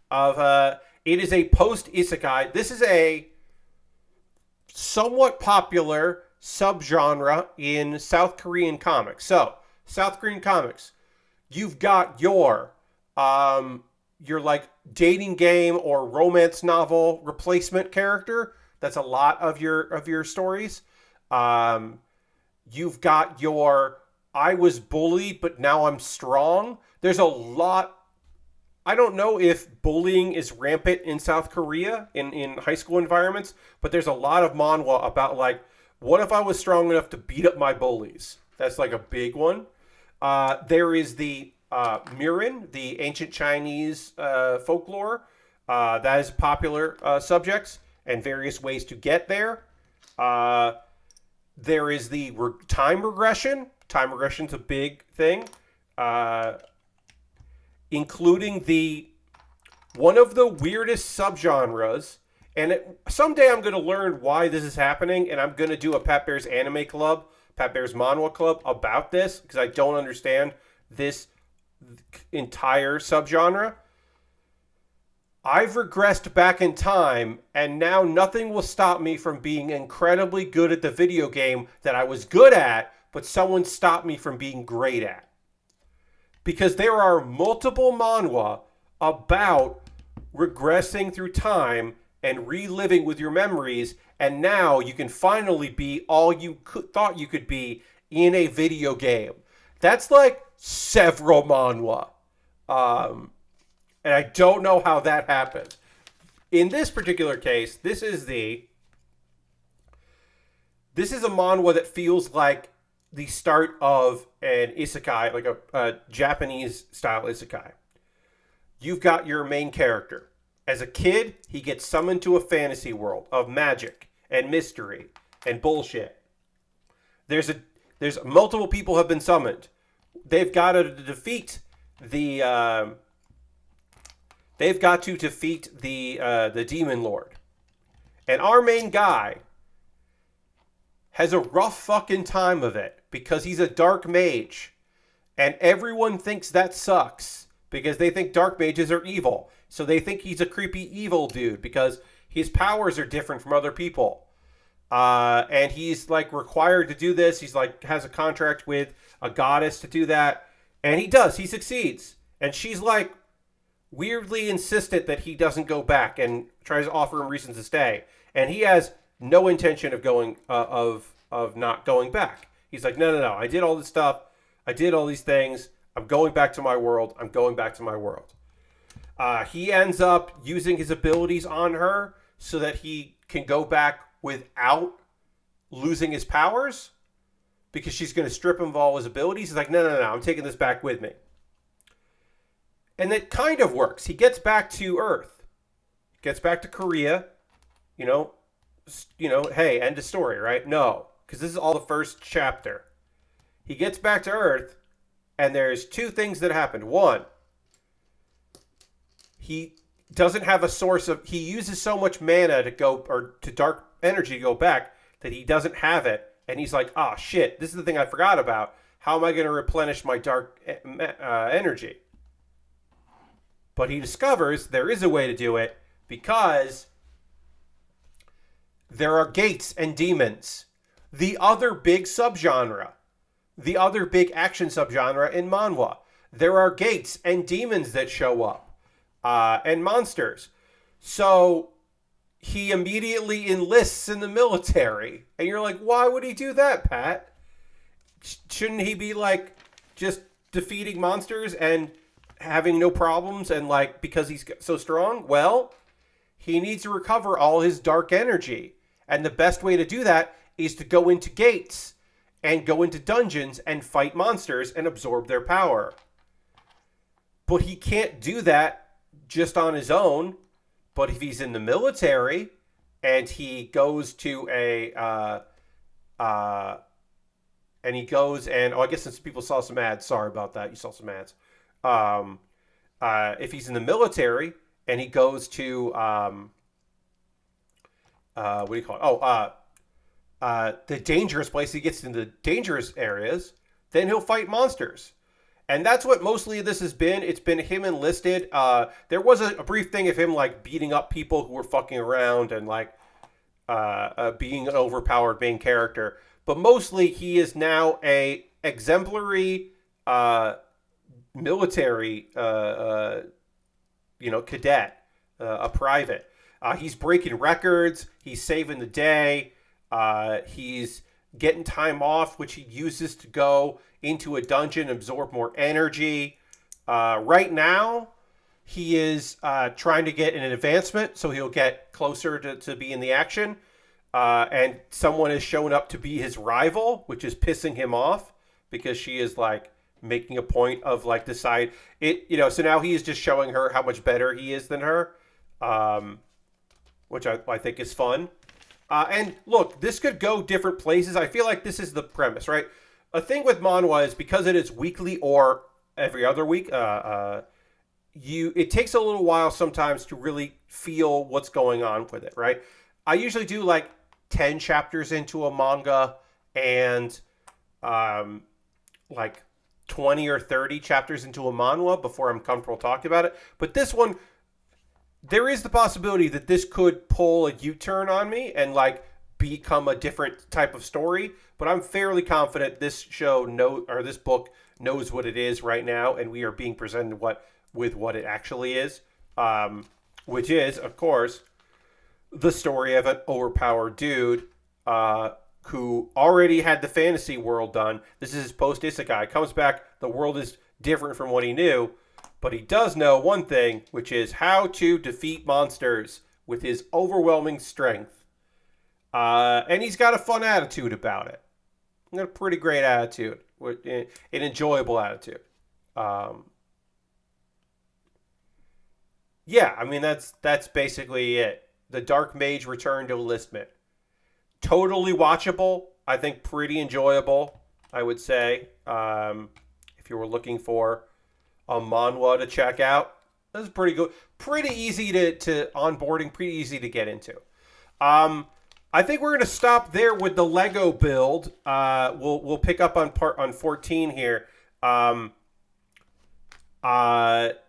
of, it is a post-isekai. This is a somewhat popular subgenre in South Korean comics. So, South Korean comics, you've got your like dating game or romance novel replacement character. That's a lot of your stories. You've got your I was bullied, but now I'm strong. There's a lot. I don't know if bullying is rampant in South Korea in high school environments, but there's a lot of manhwa about like, what if I was strong enough to beat up my bullies? That's like a big one. There is the Murin, the ancient Chinese folklore. That is popular subjects and various ways to get there. There is the time regression. Time regression's a big thing. including one of the weirdest subgenres. And someday I'm going to learn why this is happening, and I'm going to do a Pat Bear's Anime Club, Pat Bear's Manhwa Club about this, because I don't understand this entire subgenre. I've regressed back in time, and now nothing will stop me from being incredibly good at the video game that I was good at, but someone stopped me from being great at. Because there are multiple manhwa about regressing through time and reliving with your memories, and now you can finally be all you thought you could be in a video game. That's like several manhwa. And I don't know how that happened. In this particular case, this is a manhwa that feels like the start of an isekai, like a Japanese style isekai. You've got your main character. As a kid, he gets summoned to a fantasy world of magic and mystery and bullshit. There's multiple people have been summoned. They've got to defeat the demon lord. And our main guy has a rough fucking time of it because he's a dark mage. And everyone thinks that sucks because they think dark mages are evil. So they think he's a creepy evil dude because his powers are different from other people. And he's like required to do this. He's like has a contract with a goddess to do that. And he does. He succeeds. And she's like weirdly insistent that he doesn't go back and tries to offer him reasons to stay. And he has no intention of going of not going back. He's like, no. I did all this stuff. I did all these things. I'm going back to my world. I'm going back to my world. He ends up using his abilities on her so that he can go back without losing his powers because she's going to strip him of all his abilities. He's like, no, I'm taking this back with me. And it kind of works. He gets back to Earth. Gets back to Korea. Hey, end of story, right? No, because this is all the first chapter. He gets back to Earth, and there's two things that happened. One, he doesn't have a source of... He uses so much mana to dark energy to go back that he doesn't have it. And he's like, oh, shit, this is the thing I forgot about. How am I going to replenish my dark energy? But he discovers there is a way to do it because there are gates and demons. The other big subgenre. The other big action subgenre in manhwa. There are gates and demons that show up. And monsters. So he immediately enlists in the military. And you're like, why would he do that, Pat? Shouldn't he be like just defeating monsters and having no problems and like because he's so strong? Well, he needs to recover all his dark energy. And the best way to do that is to go into gates and go into dungeons and fight monsters and absorb their power. But he can't do that just on his own. But if he's in the military and he goes to I guess since people saw some ads, sorry about that, you saw some ads. If he's in the military and he goes to what do you call it? The dangerous place, he gets into the dangerous areas, then he'll fight monsters. And that's what mostly this has been. It's been him enlisted. There was a brief thing of him like beating up people who were fucking around and like being an overpowered main character. But mostly he is now a exemplary military cadet, a private. He's breaking records. He's saving the day. He's getting time off, which he uses to go into a dungeon, absorb more energy. Right now, he is trying to get an advancement, so he'll get closer to be in the action. And someone has shown up to be his rival, which is pissing him off because she is like making a point of like decide it. So now he is just showing her how much better he is than her, which I think is fun. And look, this could go different places. I feel like this is the premise, right? A thing with manhwa is because it is weekly or every other week, it takes a little while sometimes to really feel what's going on with it, right? I usually do like 10 chapters into a manga and like 20 or 30 chapters into a manhwa before I'm comfortable talking about it. But this one, there is the possibility that this could pull a U-turn on me and like become a different type of story. But I'm fairly confident this this book knows what it is right now, and we are being presented with what it actually is, which is, of course, the story of an overpowered dude who already had the fantasy world done. This is his post-isekai. Comes back, the world is different from what he knew, but he does know one thing, which is how to defeat monsters with his overwhelming strength. And he's got a fun attitude about it. He's got a pretty great attitude, an enjoyable attitude. Yeah, I mean, that's basically it. The Dark Mage Return to Enlistment. Totally watchable. I think pretty enjoyable, I would say. If you were looking for a manhwa to check out, this is pretty good. Pretty easy to onboarding, pretty easy to get into. I think we're going to stop there with the Lego build. We'll pick up on 14 here.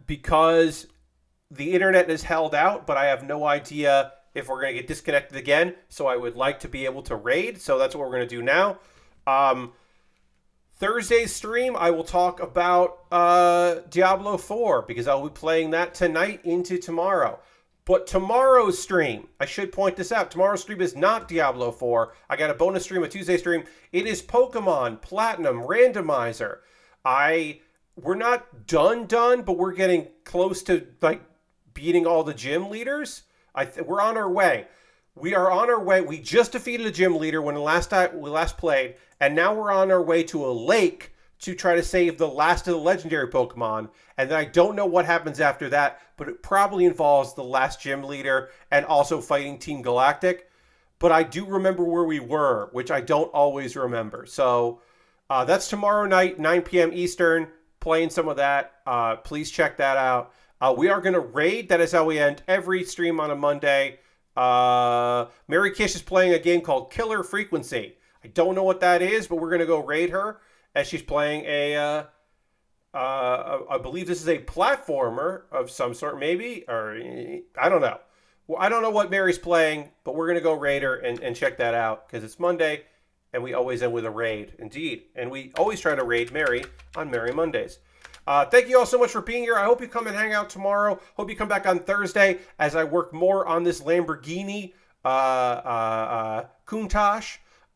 Because the internet is held out, but I have no idea if we're going to get disconnected again. So I would like to be able to raid. So that's what we're going to do now. Thursday's stream, I will talk about Diablo 4 because I'll be playing that tonight into tomorrow. But tomorrow's stream, I should point this out. Tomorrow's stream is not Diablo 4. I got a bonus stream, a Tuesday stream. It is Pokemon Platinum Randomizer. We're not done, but we're getting close to like beating all the gym leaders. We're on our way. We are on our way. We just defeated a gym leader when we last played, and now we're on our way to a lake to try to save the last of the legendary Pokemon. And then I don't know what happens after that, but it probably involves the last gym leader and also fighting Team Galactic. But I do remember where we were, which I don't always remember. So that's tomorrow night, 9 p.m. Eastern, playing some of that. Please check that out. We are going to raid. That is how we end every stream on a Monday. Mary Kish is playing a game called Killer Frequency. I don't know what that is, but we're going to go raid her as she's playing I believe this is a platformer of some sort, maybe, or I don't know. Well, I don't know what Mary's playing, but we're going to go raid her and check that out because it's Monday and we always end with a raid, indeed. And we always try to raid Mary on Merry Mondays. Thank you all so much for being here. I hope you come and hang out tomorrow. Hope you come back on Thursday as I work more on this Lamborghini Countach.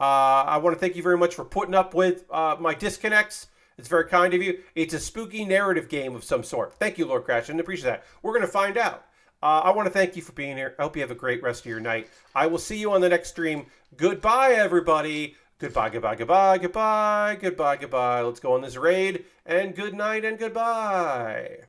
I want to thank you very much for putting up with my disconnects. It's very kind of you. It's a spooky narrative game of some sort. Thank you, Lord Crash. I appreciate that. We're going to find out. I want to thank you for being here. I hope you have a great rest of your night. I will see you on the next stream. Goodbye, everybody. Goodbye, goodbye, goodbye, goodbye, goodbye, goodbye. Let's go on this raid. And good night and goodbye.